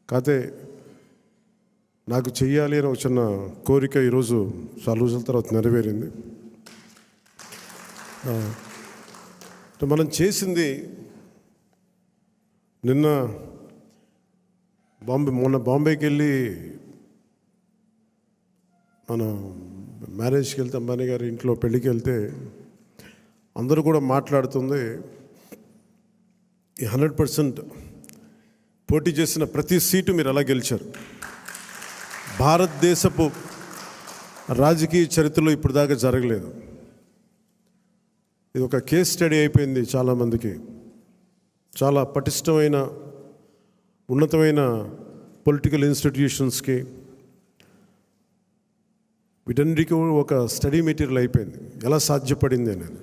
కాకపోతే నాకు చెయ్యాలి అని ఒక చిన్న కోరిక ఈరోజు చాలా రోజుల తర్వాత నెరవేరింది. మనం చేసింది మొన్న బాంబేకి వెళ్ళి మనం మ్యారేజ్కి వెళ్తే అంబానీ గారి ఇంట్లో పెళ్ళికి వెళ్తే అందరూ కూడా మాట్లాడుతుంది 100% పోటీ చేసిన ప్రతి సీటు మీరు ఎలా గెలిచారు. భారతదేశపు రాజకీయ చరిత్రలో ఇప్పుడు దాకా జరగలేదు. ఇది ఒక కేస్ స్టడీ అయిపోయింది చాలామందికి. చాలా పటిష్టమైన ఉన్నతమైన పొలిటికల్ ఇన్స్టిట్యూషన్స్కి వీటన్నిటికీ ఒక స్టడీ మెటీరియల్ అయిపోయింది ఎలా సాధ్యపడింది అనేది.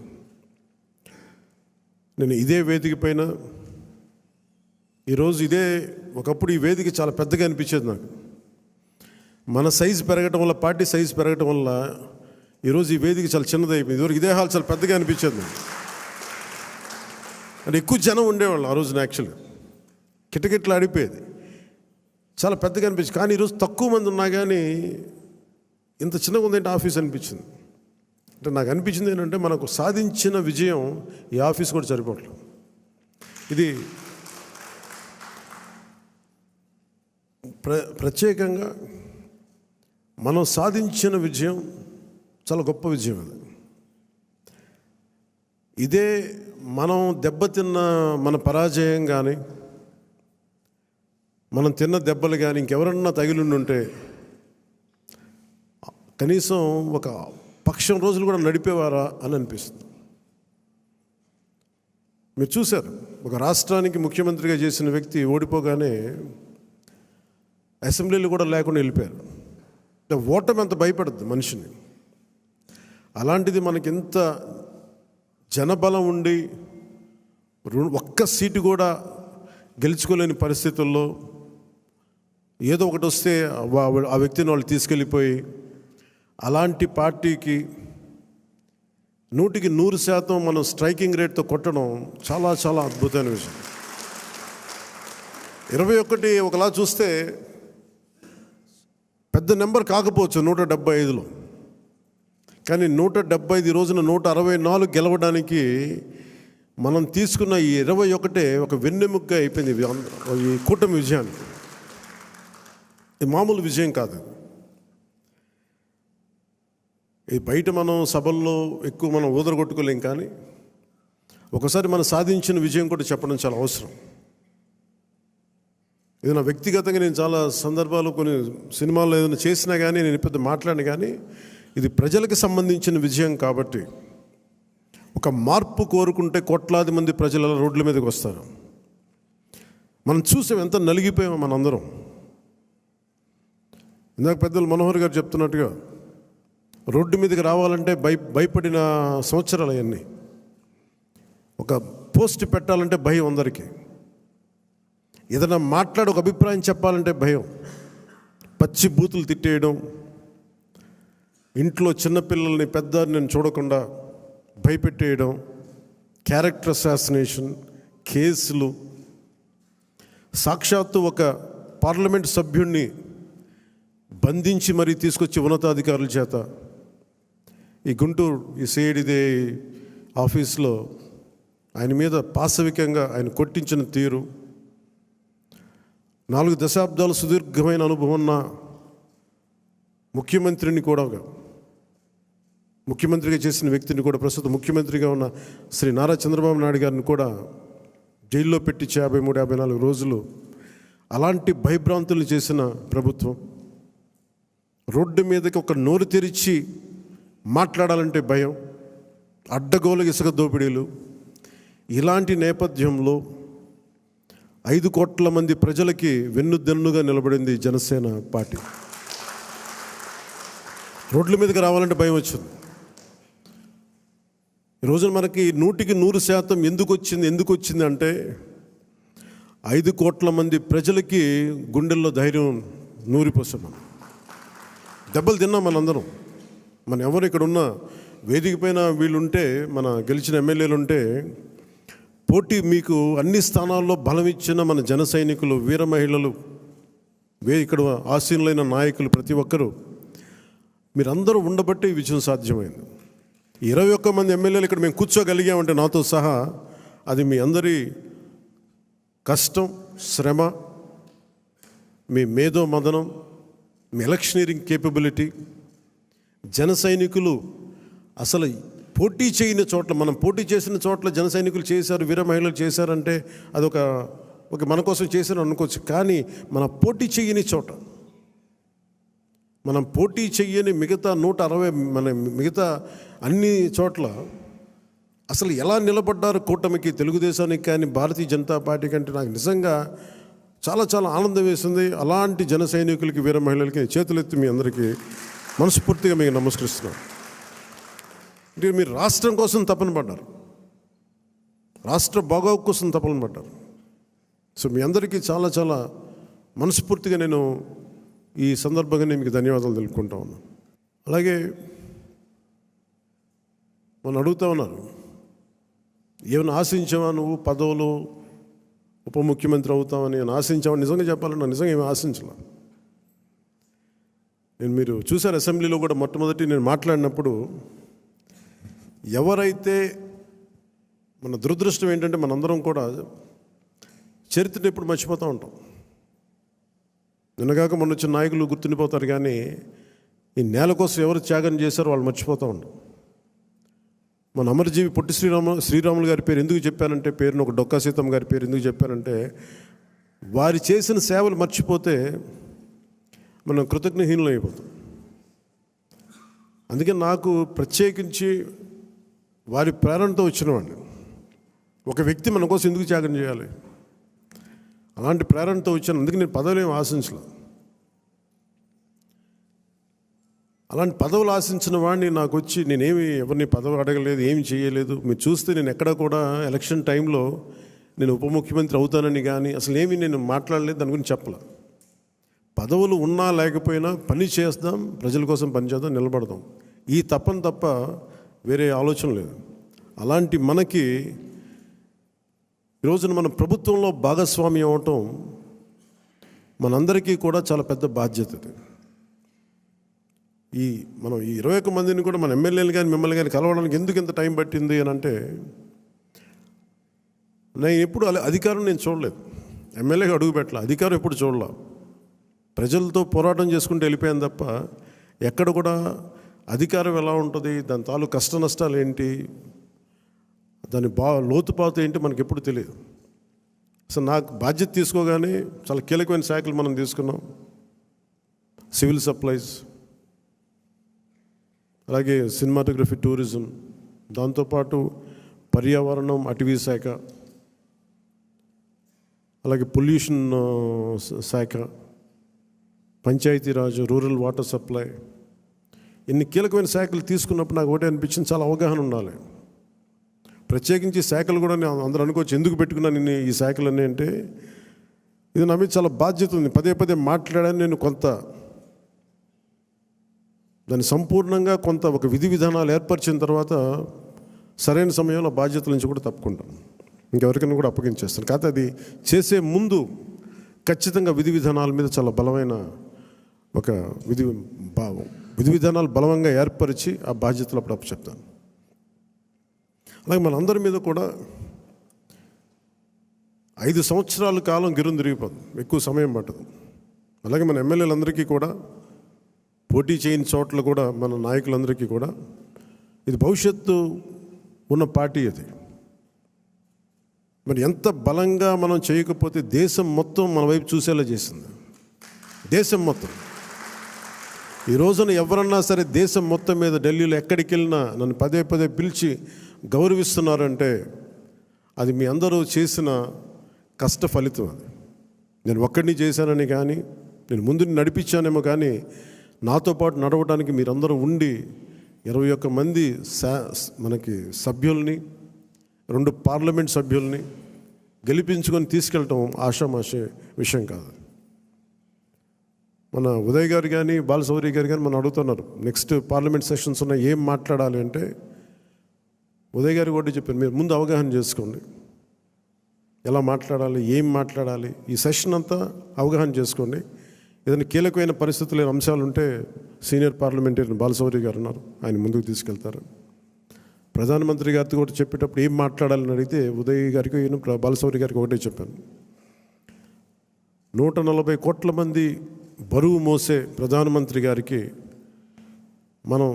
నేను ఇదే వేదిక పైన ఈరోజు ఒకప్పుడు ఈ వేదిక చాలా పెద్దగా అనిపించేది నాకు. మన సైజు పెరగటం వల్ల, పార్టీ సైజు పెరగటం వల్ల ఈరోజు ఈ వేదిక చాలా చిన్నది అయిపోయింది. ఇదివరకు ఇదే హాల్ చాలా పెద్దగా అనిపించేది. అంటే ఎక్కువ జనం ఉండేవాళ్ళు ఆ రోజున. యాక్చువల్గా కిటకిట్లు ఆడిపోయేది, చాలా పెద్దగా అనిపించింది. కానీ ఈరోజు తక్కువ మంది ఉన్నా కానీ ఇంత చిన్నగా ఉందంటే ఆఫీస్ అనిపించింది. అంటే నాకు అనిపించింది ఏంటంటే మనకు సాధించిన విజయం ఈ ఆఫీస్ కూడా సరిపోవట్లేదు. ఇది ప్రత్యేకంగా మనం సాధించిన విజయం చాలా గొప్ప విజయం. అది ఇదే మనం దెబ్బతిన్న మన పరాజయం కానీ, మనం తిన్న దెబ్బలు కానీ ఇంకెవరన్నా తగిలిండుంటే కనీసం ఒక పక్షం రోజులు కూడా నడిపేవారా అని అనిపిస్తుంది. మీరు చూశారు, ఒక రాష్ట్రానికి ముఖ్యమంత్రిగా చేసిన వ్యక్తి ఓడిపోగానే అసెంబ్లీలు కూడా లేకుండా వెళ్ళిపోయారు. ఓటమి అంత భయపడుతుంది మనిషిని. అలాంటిది మనకి ఇంత జనబలం ఉండి ఒక్క సీటు కూడా గెలుచుకోలేని పరిస్థితుల్లో ఏదో ఒకటి వస్తే ఆ వ్యక్తిని వాళ్ళు తీసుకెళ్ళిపోయి అలాంటి పార్టీకి 100% మనం స్ట్రైకింగ్ రేట్తో కొట్టడం చాలా చాలా అద్భుతమైన విషయం. 21 ఒకలా చూస్తే పెద్ద నెంబర్ కాకపోవచ్చు 175లో, కానీ 175 ఈ రోజున 164 గెలవడానికి మనం తీసుకున్న ఈ 21 ఒక వెన్నెముక అయిపోయింది ఈ కూటమి విజయానికి. ఇది మామూలు విజయం కాదు. ఈ బయట మనం సభల్లో ఎక్కువ మనం ఊదరగొట్టుకోలేం, కానీ ఒకసారి మనం సాధించిన విజయం కూడా చెప్పడం చాలా అవసరం. ఇది నా వ్యక్తిగతంగా నేను చాలా సందర్భాలు కొన్ని సినిమాల్లో ఏదైనా చేసినా కానీ, నేను పెద్ద మాట్లాడిన కానీ, ఇది ప్రజలకు సంబంధించిన విజయం కాబట్టి ఒక మార్పు కోరుకుంటే కోట్లాది మంది ప్రజల రోడ్ల మీదకి వస్తారు. మనం చూసాం ఎంత నలిగిపోయామో మనందరం. ఇందాక పెద్దలు మనోహర్ గారు చెప్తున్నట్టుగా రోడ్డు మీదకి రావాలంటే భయపడిన సంవత్సరాలు అవన్నీ. ఒక పోస్ట్ పెట్టాలంటే భయం అందరికీ. ఏదైనా ఒక అభిప్రాయం చెప్పాలంటే భయం. పచ్చి బూతులు తిట్టేయడం, ఇంట్లో చిన్నపిల్లల్ని పెద్దని చూడకుండా భయపెట్టేయడం, క్యారెక్టర్ అసాసినేషన్ కేసులు, సాక్షాత్తు ఒక పార్లమెంట్ సభ్యుడిని బంధించి మరీ తీసుకొచ్చి ఉన్నతాధికారుల చేత ఈ గుంటూరు ఈ సిఐడిదే ఆఫీస్లో ఆయన మీద పాశవికంగా ఆయన కొట్టించిన తీరు, 4 దశాబ్దాలు సుదీర్ఘమైన అనుభవం ఉన్న ముఖ్యమంత్రిని కూడా, ముఖ్యమంత్రిగా చేసిన వ్యక్తిని కూడా, ప్రస్తుతం ముఖ్యమంత్రిగా ఉన్న శ్రీ నారా చంద్రబాబు నాయుడు గారిని కూడా జైల్లో పెట్టి 53-54 రోజులు అలాంటి భయభ్రాంతులు చేసిన ప్రభుత్వం. రోడ్డు మీదకి ఒక నోరు తెరిచి మాట్లాడాలంటే భయం, అడ్డగోలు ఇసుక దోపిడీలు. ఇలాంటి నేపథ్యంలో 5 కోట్ల మంది ప్రజలకి వెన్నుదన్నుగా నిలబడింది జనసేన పార్టీ. రోడ్ల మీదకి రావాలంటే భయం వచ్చింది. ఈరోజు మనకి 100% ఎందుకు వచ్చింది అంటే 5 కోట్ల మంది ప్రజలకి గుండెల్లో ధైర్యం నూరిపోసాం. మనం దెబ్బలు తిన్నాం మనందరం. మన ఎవరు ఇక్కడ ఉన్న వేదిక పైన వీళ్ళుంటే, మన గెలిచిన ఎమ్మెల్యేలు ఉంటే, పోటీ మీకు అన్ని స్థానాల్లో బలం ఇచ్చిన మన జన సైనికులు, వీర మహిళలు ఇక్కడ ఆసీనులైన నాయకులు ప్రతి ఒక్కరూ మీరందరూ ఉండబట్టే ఈ విజయం సాధ్యమైంది. 21 మంది ఎమ్మెల్యేలు ఇక్కడ మేము కూర్చోగలిగామంటే నాతో సహా అది మీ అందరి కష్టం, శ్రమ, మీ మేధో మదనం, మీ ఎలక్షనీరింగ్ కేపబిలిటీ. జన సైనికులు అసలు పోటీ చేయని చోట్ల, మనం పోటీ చేసిన చోట్ల జన సైనికులు చేశారు, వీర మహిళలు చేశారంటే అదొక మన కోసం చేశారు అనుకోవచ్చు. కానీ మన పోటీ చేయని చోట, మనం పోటీ చెయ్యని మిగతా 160 మన మిగతా అన్ని చోట్ల అసలు ఎలా నిలబడ్డారు కూటమికి, తెలుగుదేశానికి కానీ భారతీయ జనతా పార్టీ కంటే నాకు నిజంగా చాలా చాలా ఆనందం వేసింది. అలాంటి జన సైనికులకి, వీర మహిళలకి చేతులెత్తి మీ అందరికీ మనస్ఫూర్తిగా మీకు నమస్కరిస్తున్నాను. అంటే మీరు రాష్ట్రం కోసం తపన పడ్డారు, రాష్ట్ర బాగోగు కోసం తపన పడ్డారు. సో మీ అందరికీ చాలా చాలా మనస్ఫూర్తిగా నేను ఈ సందర్భంగా నేను మీకు ధన్యవాదాలు తెలుపుకుంటా ఉన్నాను. అలాగే మనం అడుగుతా ఉన్నారు, ఏమైనా ఆశించావా నువ్వు పదవులు, ఉప ముఖ్యమంత్రి అవుతామని ఆశించావా? నిజంగా చెప్పాలన్నా నిజంగా ఏమి ఆశించాల. మీరు చూశారు అసెంబ్లీలో కూడా మొట్టమొదటి నేను మాట్లాడినప్పుడు, ఎవరైతే మన దురదృష్టం ఏంటంటే మనందరం కూడా చరిత్రను ఎప్పుడు మర్చిపోతూ ఉంటాం. నిన్నగాక మొన్న వచ్చిన నాయకులు గుర్తుండిపోతారు, కానీ ఈ నేల కోసం ఎవరు త్యాగం చేశారో వాళ్ళు మర్చిపోతూ ఉంటాం. మన అమరజీవి పొట్టి శ్రీరాములు గారి పేరు ఎందుకు చెప్పానంటే, పేరును ఒక డొక్కా సీతమ్మ గారి పేరు ఎందుకు చెప్పానంటే, వారి చేసిన సేవలు మర్చిపోతే మనం కృతజ్ఞహీనులు అయిపోతాం. అందుకే నాకు ప్రత్యేకించి వారి ప్రేరణతో వచ్చినవాడిని. ఒక వ్యక్తి మన కోసం ఎందుకు త్యాగం చేయాలి, అలాంటి ప్రేరణతో వచ్చాను. అందుకే నేను పదవులు ఏమి ఆశించలేదు. అలాంటి పదవులు ఆశించిన వాడిని నాకు వచ్చి నేనేమి ఎవరిని పదవి అడగలేదు, ఏమి చేయలేదు. మీరు చూస్తే నేను ఎక్కడ కూడా ఎలక్షన్ టైంలో నేను ఉప ముఖ్యమంత్రి అవుతానని కానీ అసలు ఏమీ నేను మాట్లాడలేదు, దాని గురించి చెప్పలే. పదవులు ఉన్నా లేకపోయినా పని చేద్దాం, ప్రజల కోసం పనిచేద్దాం, నిలబడదాం, ఈ తప్ప వేరే ఆలోచన లేదు. అలాంటి మనకి ఈరోజున మన ప్రభుత్వంలో భాగస్వామి అవ్వటం మనందరికీ కూడా చాలా పెద్ద బాధ్యత. మనం ఈ 21 మందిని కూడా మన ఎమ్మెల్యేలు కానీ మిమ్మల్ని కానీ కలవడానికి ఎందుకు ఇంత టైం పట్టింది అని అంటే, నేను ఎప్పుడు అధికారం నేను చూడలేదు, ఎమ్మెల్యేగా అడుగు పెట్టలే, అధికారం ఎప్పుడు చూడలే. ప్రజలతో పోరాటం చేసుకుంటూ వెళ్ళిపోయాను తప్ప ఎక్కడ కూడా అధికారం ఎలా ఉంటుంది, దాని తాలూకు కష్ట నష్టాలు ఏంటి, దాని లోతుపాతు ఏంటి మనకి ఎప్పుడు తెలియదు. అసలు నాకు బాధ్యత తీసుకోగానే చాలా కీలకమైన శాఖలు మనం తీసుకున్నాం. సివిల్ సప్లైస్, అలాగే సినిమాటోగ్రఫీ, టూరిజం, దాంతోపాటు పర్యావరణం, అటవీ శాఖ, అలాగే పొల్యూషన్ శాఖ, పంచాయతీరాజ్, రూరల్ వాటర్ సప్లై, ఇన్ని కీలకమైన శాఖలు తీసుకున్నప్పుడు నాకు ఒకటే అనిపించింది, చాలా అవగాహన ఉండాలి. ప్రత్యేకించి శాఖలు కూడా నేను అందరూ అనుకోవచ్చు ఎందుకు పెట్టుకున్నాను నేను ఈ శాఖలన్నీ అంటే, ఇది నా మీద చాలా బాధ్యత ఉంది. పదే మాట్లాడాను నేను. కొంత దాన్ని సంపూర్ణంగా కొంత ఒక విధి విధానాలు ఏర్పరిచిన తర్వాత సరైన సమయంలో బాధ్యతల నుంచి కూడా తప్పుకుంటాను, ఇంకెవరికైనా కూడా అప్పగించేస్తాను. కాకపోతే అది చేసే ముందు ఖచ్చితంగా విధి విధానాల మీద చాలా బలమైన ఒక విధి విధానాలు బలంగా ఏర్పరిచి ఆ బాధ్యతలు అప్పుడు చెప్తాను. అలాగే మనందరి మీద కూడా 5 సంవత్సరాల కాలం గిరుని తిరిగిపోతుంది, ఎక్కువ సమయం పట్టదు. అలాగే మన ఎమ్మెల్యేలందరికీ కూడా, పోటీ చేయని చోట్ల కూడా మన నాయకులందరికీ కూడా ఇది భవిష్యత్తు ఉన్న పార్టీ. అది మరి ఎంత బలంగా మనం చేయకపోతే దేశం మొత్తం మన వైపు చూసేలా చేసింది. దేశం మొత్తం ఈ రోజున ఎవరన్నా సరే దేశం మొత్తం మీద ఢిల్లీలో ఎక్కడికి వెళ్ళినా నన్ను పదే పిలిచి గౌరవిస్తున్నారంటే అది మీ అందరూ చేసిన కష్ట ఫలితం. అది నేను ఒక్కడిని చేశానని కానీ, నేను ముందు నడిపించానేమో కానీ, నాతో పాటు నడవడానికి మీరందరూ ఉండి 21 మంది మనకి సభ్యుల్ని, 2 పార్లమెంట్ సభ్యుల్ని గెలిపించుకొని తీసుకెళ్ళటం ఆషామాషి విషయం కాదు. మన ఉదయ్ గారు కానీ, బాలశౌరి గారు కానీ మనం అడుగుతున్నారు నెక్స్ట్ పార్లమెంట్ సెషన్స్ ఉన్నాయి, ఏం మాట్లాడాలి అంటే, ఉదయ్ గారు కూడా చెప్పారు, మీరు ముందు అవగాహన చేసుకోండి, ఎలా మాట్లాడాలి, ఏం మాట్లాడాలి, ఈ సెషన్ అంతా అవగాహన చేసుకోండి. ఏదైనా కీలకమైన పరిస్థితులు అంశాలు ఉంటే సీనియర్ పార్లమెంటరీ బాలశౌరి గారు ఉన్నారు, ఆయన ముందుకు తీసుకెళ్తారు. ప్రధానమంత్రి గారితో కూడా చెప్పేటప్పుడు ఏం మాట్లాడాలని అడిగితే ఉదయ్ గారికి బాలశౌరి గారికి ఒకటే చెప్పాను, 140 కోట్ల మంది బరువు మోసే ప్రధానమంత్రి గారికి మనం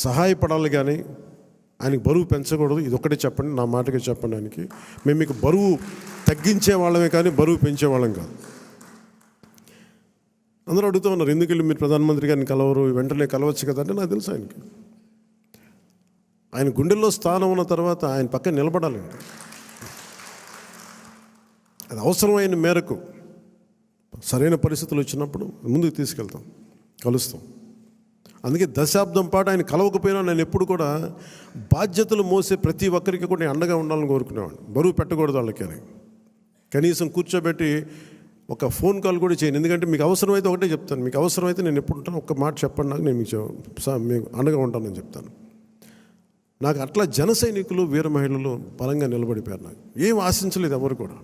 సహాయపడాలి, కానీ ఆయనకి బరువు పెంచకూడదు. ఇది ఒక్కటే చెప్పండి, నా మాటగా చెప్పండి ఆయనకి. మేము మీకు బరువు తగ్గించే వాళ్ళమే కానీ బరువు పెంచేవాళ్ళం కాదు. అందరూ అడుగుతూ ఉన్నారు, ఎందుకు వెళ్ళి మీరు ప్రధానమంత్రి గారిని కలవరు, వెంటనే కలవచ్చు కదా అంటే, నాకు తెలుసు ఆయనకి ఆయన గుండెల్లో స్థానం ఉన్న తర్వాత ఆయన పక్కన నిలబడాలండి. అది అవసరమైన మేరకు సరైన పరిస్థితులు వచ్చినప్పుడు ముందుకు తీసుకెళ్తాం, కలుస్తాం. అందుకే దశాబ్దం పాటు ఆయన కలవకపోయినా నేను ఎప్పుడు కూడా బాధ్యతలు మోసే ప్రతి ఒక్కరికి కూడా నేను అండగా ఉండాలని కోరుకునేవాడిని. బరువు పెట్టకూడదు వాళ్ళకి అని కనీసం కూర్చోబెట్టి ఒక ఫోన్ కాల్ కూడా చేయను. ఎందుకంటే మీకు అవసరమైతే ఒకటే చెప్తాను, మీకు అవసరమైతే నేను ఎప్పుడు ఉంటాను ఒక్క మాట చెప్పండి నాకు, నేను మీకు అండగా ఉంటానని చెప్తాను. నాకు అట్లా జన సైనికులు వీర మహిళలు బలంగా నిలబడిపోయారు. నాకు ఏం ఆశించలేదు, ఎవరు కూడా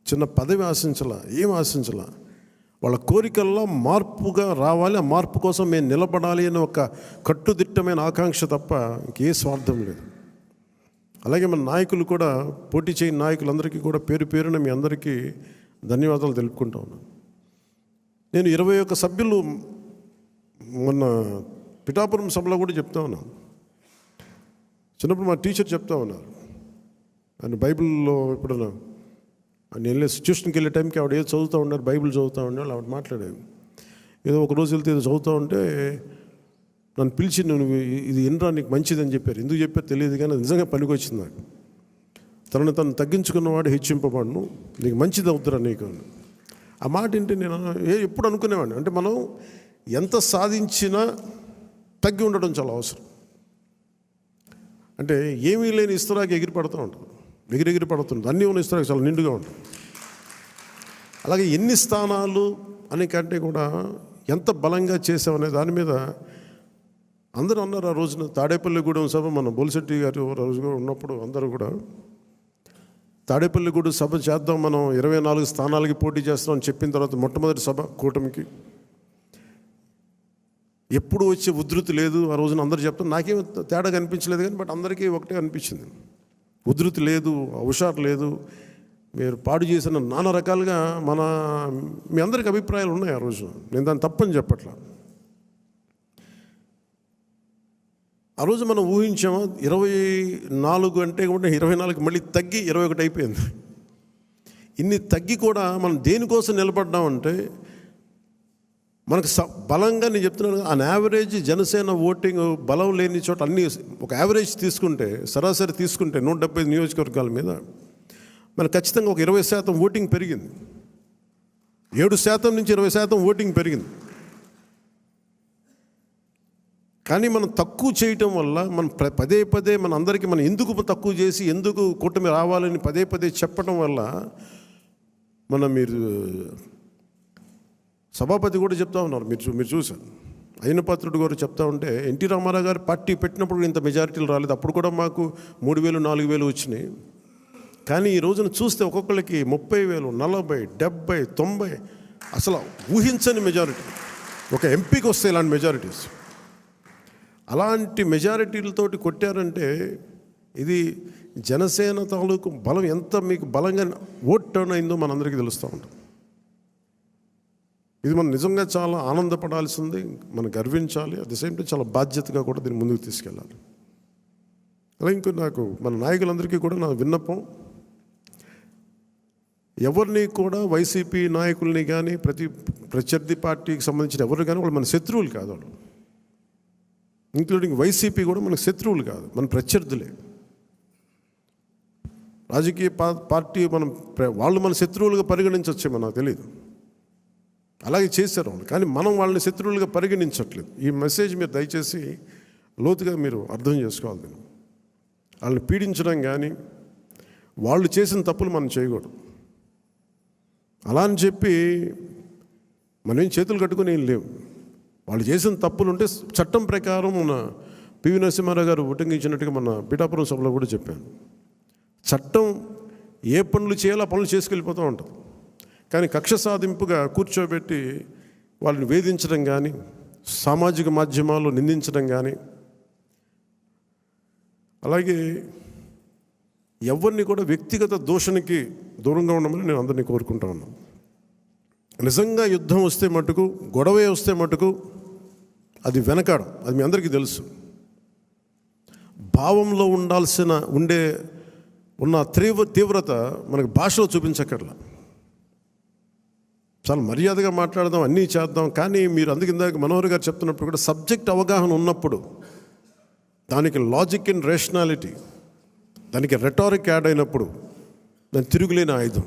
చిన్న పదవి ఆశించలా, ఏం ఆశించలా. వాళ్ళ కోరికల్లో మార్పుగా రావాలి, ఆ మార్పు కోసం మేము నిలబడాలి అని ఒక కట్టుదిట్టమైన ఆకాంక్ష తప్ప ఇంకే స్వార్థం లేదు. అలాగే మన నాయకులు కూడా, పోటీ చేయని నాయకులందరికీ కూడా పేరు పేరున మీ అందరికీ ధన్యవాదాలు తెలుపుకుంటా ఉన్నాను. నేను 21 సభ్యులు మొన్న పిఠాపురం సభలో కూడా చెప్తా ఉన్నాను. చిన్నప్పుడు మా టీచర్ చెప్తా ఉన్నారు, ఆయన బైబిల్లో ఇప్పుడు నేను సిచ్యువేషన్కి వెళ్ళే టైంకి ఆవిడ ఏదో చదువుతూ ఉన్నారు, బైబిల్ చదువుతూ ఉన్నారు. ఆవిడ మాట్లాడేది ఏదో ఒక రోజు వెళ్తే ఏదో చదువుతూ ఉంటే నన్ను పిలిచి, నువ్వు ఇది ఎన్రా నీకు మంచిదని చెప్పారు. ఎందుకు చెప్పారు తెలియదు, కానీ నిజంగా పనికి వచ్చింది నాకు. తను తగ్గించుకున్నవాడు హెచ్చింపబడును, నీకు మంచిది అవుతురా నీకు. ఆ మాట ఏంటి నేను ఎప్పుడు అనుకునేవాడిని, అంటే మనం ఎంత సాధించినా తగ్గి ఉండడం చాలా అవసరం. అంటే ఏమీ లేని ఇస్తరాకి ఎగిరి పడుతూ ఉంటుంది, ఎగిరెగిరి పడుతుంది. అన్నీ ఉన్న ఇస్తరాకి చాలా నిండుగా ఉంటుంది. అలాగే ఎన్ని స్థానాలు అని కంటే కూడా ఎంత బలంగా చేసామనే దాని మీద అందరూ అన్నారు. ఆ రోజున తాడేపల్లిగూడెం సభ మన బొలిశెట్టి గారు రోజుగా ఉన్నప్పుడు అందరూ కూడా తాడేపల్లిగూడెం సభ చేద్దాం, మనం 24 స్థానాలకి పోటీ చేస్తాం అని చెప్పిన తర్వాత మొట్టమొదటి సభ కూటమికి ఎప్పుడు వచ్చే ఉధృతి లేదు. ఆ రోజున అందరూ చెప్తాను, నాకేం తేడా కనిపించలేదు, కానీ బట్ అందరికీ ఒకటే అనిపించింది, ఉధృతి లేదు, హుషారు లేదు, మీరు పాడు చేసిన నానా రకాలుగా మీ అందరికి అభిప్రాయాలు ఉన్నాయి. ఆ రోజు నేను దాన్ని తప్పని చెప్పట్లా. ఆ రోజు మనం ఊహించామా 24 అంటే కూడా 24 మళ్ళీ తగ్గి 21 అయిపోయింది. ఇన్ని తగ్గి కూడా మనం దేనికోసం నిలబడ్డామంటే మనకు బలంగా, నేను చెప్తున్నాను, ఆన్ యావరేజ్ జనసేన ఓటింగ్ బలం లేని చోట అన్నీ ఒక యావరేజ్ తీసుకుంటే, సరాసరి తీసుకుంటే 170 నియోజకవర్గాల మీద మనకు ఖచ్చితంగా ఒక 20% ఓటింగ్ పెరిగింది. 7% నుంచి 20% ఓటింగ్ పెరిగింది. కానీ మనం తక్కువ చేయటం వల్ల మనం పదే పదే మన అందరికీ మనం ఎందుకు తక్కువ చేసి ఎందుకు కూటమి రావాలని పదే పదే చెప్పడం వల్ల మీరు సభాపతి కూడా చెప్తా ఉన్నారు, మీరు చూశారు, అయ్యనపాత్రుడు గారు చెప్తా ఉంటే ఎన్టీ రామారావు గారు పార్టీ పెట్టినప్పుడు ఇంత మెజారిటీలు రాలేదు, అప్పుడు కూడా మాకు 3,000 4,000 వచ్చినాయి. కానీ ఈ రోజున చూస్తే ఒక్కొక్కరికి 30,000 40 70 90 అసలు ఊహించని మెజారిటీ. ఒక ఎంపీకి వస్తే ఇలాంటి మెజారిటీస్, అలాంటి మెజారిటీలతోటి కొట్టారంటే ఇది జనసేన తాలూకు బలం ఎంత మీకు బలంగా ఓట్ టర్న్ అయిందో మనందరికీ తెలుస్తూ ఉంటుంది. ఇది మనం నిజంగా చాలా ఆనందపడాల్సింది, మనం గర్వించాలి. అట్ ది సేమ్ టైం చాలా బాధ్యతగా కూడా దీన్ని ముందుకు తీసుకెళ్ళాలి. అలాగే ఇంకో నాకు మన నాయకులందరికీ కూడా నా విన్నపం, ఎవరిని కూడా వైసీపీ నాయకుల్ని కానీ ప్రత్యర్థి పార్టీకి సంబంధించిన ఎవరు కానీ వాళ్ళు మన శత్రువులు కాదు, వాళ్ళు ఇంక్లూడింగ్ వైసీపీ కూడా మనకు శత్రువులు కాదు, మన ప్రత్యర్థులే. రాజకీయ పార్టీ వాళ్ళు మన శత్రువులుగా పరిగణించవచ్చేమో నాకు తెలియదు, అలాగే చేశారు వాళ్ళు, కానీ మనం వాళ్ళని శత్రువులుగా పరిగణించట్లేదు. ఈ మెసేజ్ మీరు దయచేసి లోతుగా మీరు అర్థం చేసుకోవాలి. వాళ్ళని పీడించడం కానీ వాళ్ళు చేసిన తప్పులు మనం చేయకూడదు. అలా అని చెప్పి మనం చేతులు కట్టుకుని ఏం లేవు. వాళ్ళు చేసిన తప్పులు ఉంటే చట్టం ప్రకారం మన పివి నరసింహారావు గారు ఉటంకించినట్టుగా మన పిఠాపురం సభలో కూడా చెప్పాను, చట్టం ఏ పనులు చేయాలో ఆ పనులు చేసుకెళ్ళిపోతూ ఉంటుంది. కానీ కక్ష సాధింపుగా కూర్చోబెట్టి వాళ్ళని వేధించడం కానీ, సామాజిక మాధ్యమాల్లో నిందించడం కానీ, అలాగే ఎవరిని కూడా వ్యక్తిగత దూషణకి దూరంగా ఉండమని నేను అందరినీ కోరుకుంటా ఉన్నాను. నిజంగా యుద్ధం వస్తే మటుకు, గొడవే వస్తే మటుకు అది వెనకాడం, అది మీ అందరికీ తెలుసు. భావంలో ఉన్న తీవ్రత మనకు భాషలో చూపించక్కర్లా. చాలా మర్యాదగా మాట్లాడదాం, అన్నీ చేద్దాం, కానీ మీరు అందుకిందాక మనోహర్ గారు చెప్తున్నప్పుడు కూడా సబ్జెక్ట్ అవగాహన ఉన్నప్పుడు, దానికి లాజిక్ అండ్ రేషనాలిటీ, దానికి రెటారిక్ యాడ్ అయినప్పుడు దాని తిరుగులేని ఆయుధం.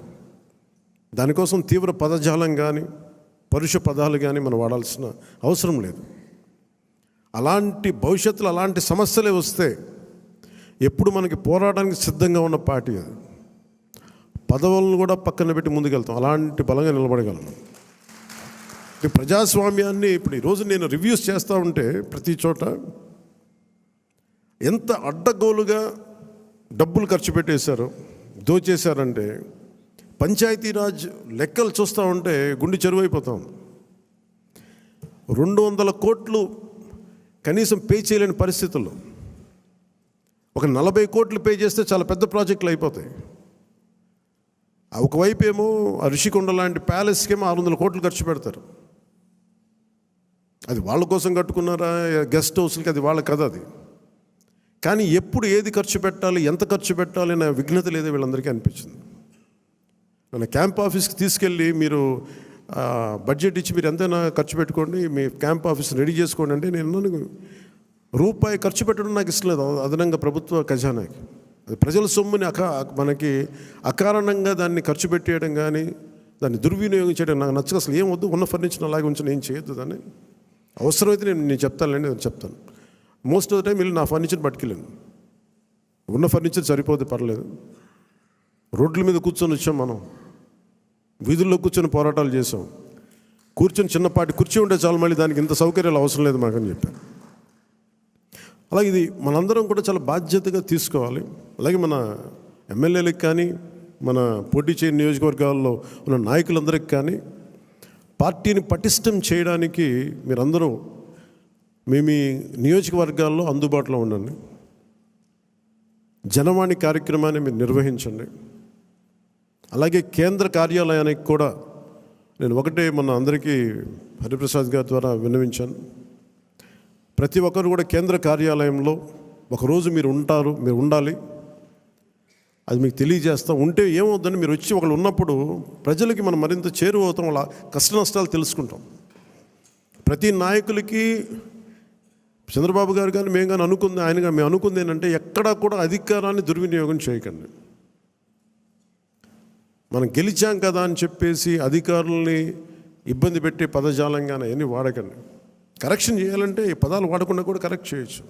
దానికోసం తీవ్ర పదజాలం కానీ, పరుష పదాలు కానీ మనం వాడాల్సిన అవసరం లేదు. భవిష్యత్తులో అలాంటి సమస్యలే వస్తే ఎప్పుడు మనకి పోరాటానికి సిద్ధంగా ఉన్న పార్టీ అది. పదవులను కూడా పక్కన పెట్టి ముందుకెళ్తాం, అలాంటి బలంగా నిలబడగలం. ఈ ప్రజాస్వామ్యాన్ని ఇప్పుడు ఈరోజు నేను రివ్యూస్ చేస్తూ ఉంటే ప్రతి చోట ఎంత అడ్డగోలుగా డబ్బులు ఖర్చు పెట్టేశారో, దోచేశారంటే, పంచాయతీరాజ్ లెక్కలు చూస్తూ ఉంటే గుండె చెరువైపోతాం. 200 కోట్లు కనీసం పే చేయలేని పరిస్థితుల్లో ఒక 40 కోట్లు పే చేస్తే చాలా పెద్ద ప్రాజెక్టులు అయిపోతాయి. ఒకవైపు ఏమో ఋషికొండ లాంటి ప్యాలెస్కేమో 600 కోట్లు ఖర్చు పెడతారు. అది వాళ్ళ కోసం కట్టుకున్నారా, గెస్ట్ హౌస్లకి, అది వాళ్ళ కథ అది. కానీ ఎప్పుడు ఏది ఖర్చు పెట్టాలి, ఎంత ఖర్చు పెట్టాలి అనే విఘ్నత లేదో వీళ్ళందరికీ అనిపించింది. మన క్యాంప్ ఆఫీస్కి తీసుకెళ్ళి మీరు బడ్జెట్ ఇచ్చి మీరు ఎంతైనా ఖర్చు పెట్టుకోండి, మీ క్యాంప్ ఆఫీస్ రెడీ చేసుకోండి అంటే, నేను రూపాయి ఖర్చు పెట్టడం నాకు ఇష్టం లేదు అదనంగా ప్రభుత్వ ఖజానాకి. అది ప్రజల సొమ్ముని మనకి అకారణంగా దాన్ని ఖర్చు పెట్టేయడం కానీ, దాన్ని దుర్వినియోగం చేయడం నాకు నచ్చక. అసలు ఏం వద్దు, ఉన్న ఫర్నిచర్ అలాగే ఉంచిన ఏం చేయొద్దు. దాన్ని అవసరమైతే నేను చెప్తానులేండి, నేను చెప్తాను. మోస్ట్ ఆఫ్ ద టైం వెళ్ళి నా ఫర్నిచర్ పట్టుకెళ్ళాను. ఉన్న ఫర్నిచర్ సరిపోతే పర్లేదు. రోడ్ల మీద కూర్చొని వచ్చాం, మనం వీధుల్లో కూర్చొని పోరాటాలు చేసాం. కూర్చొని చిన్నపాటి కుర్చీ ఉంటే చాలు, మళ్ళీ దానికి ఇంత సౌకర్యాలు అవసరం లేదు మాకని చెప్పాను. అలాగే ఇది మనందరం కూడా చాలా బాధ్యతగా తీసుకోవాలి. అలాగే మన ఎమ్మెల్యేలకు కానీ, మన పోటీ చేయని నియోజకవర్గాల్లో ఉన్న నాయకులందరికీ కానీ, పార్టీని పటిష్టం చేయడానికి మీరందరూ మీ నియోజకవర్గాల్లో అందుబాటులో ఉండండి. జనవాణి కార్యక్రమాన్ని మీరు నిర్వహించండి. అలాగే కేంద్ర కార్యాలయానికి కూడా నేను మన అందరికీ హరిప్రసాద్ గారి ద్వారా విన్నవించాను. ప్రతి ఒక్కరు కూడా కేంద్ర కార్యాలయంలో ఒకరోజు మీరు ఉండాలి. అది మీకు తెలియజేస్తాం. ఉంటే ఏమవుతుందని మీరు వచ్చి ఒకళ్ళు ఉన్నప్పుడు ప్రజలకి మనం మరింత చేరువవుతాం, వాళ్ళ కష్ట నష్టాలు తెలుసుకుంటాం. ప్రతి నాయకులకి చంద్రబాబు గారు కానీ మేము కానీ మేము అనుకుంది ఏంటంటే, ఎక్కడా కూడా అధికారాన్ని దుర్వినియోగం చేయకండి. మనం గెలిచాం కదా అని చెప్పేసి అధికారుల్ని ఇబ్బంది పెట్టే పదజాలంగానే అవన్నీ వాడకండి. కరెక్షన్ చేయాలంటే ఈ పదాలు వాడకుండా కూడా కరెక్ట్ చేయొచ్చు.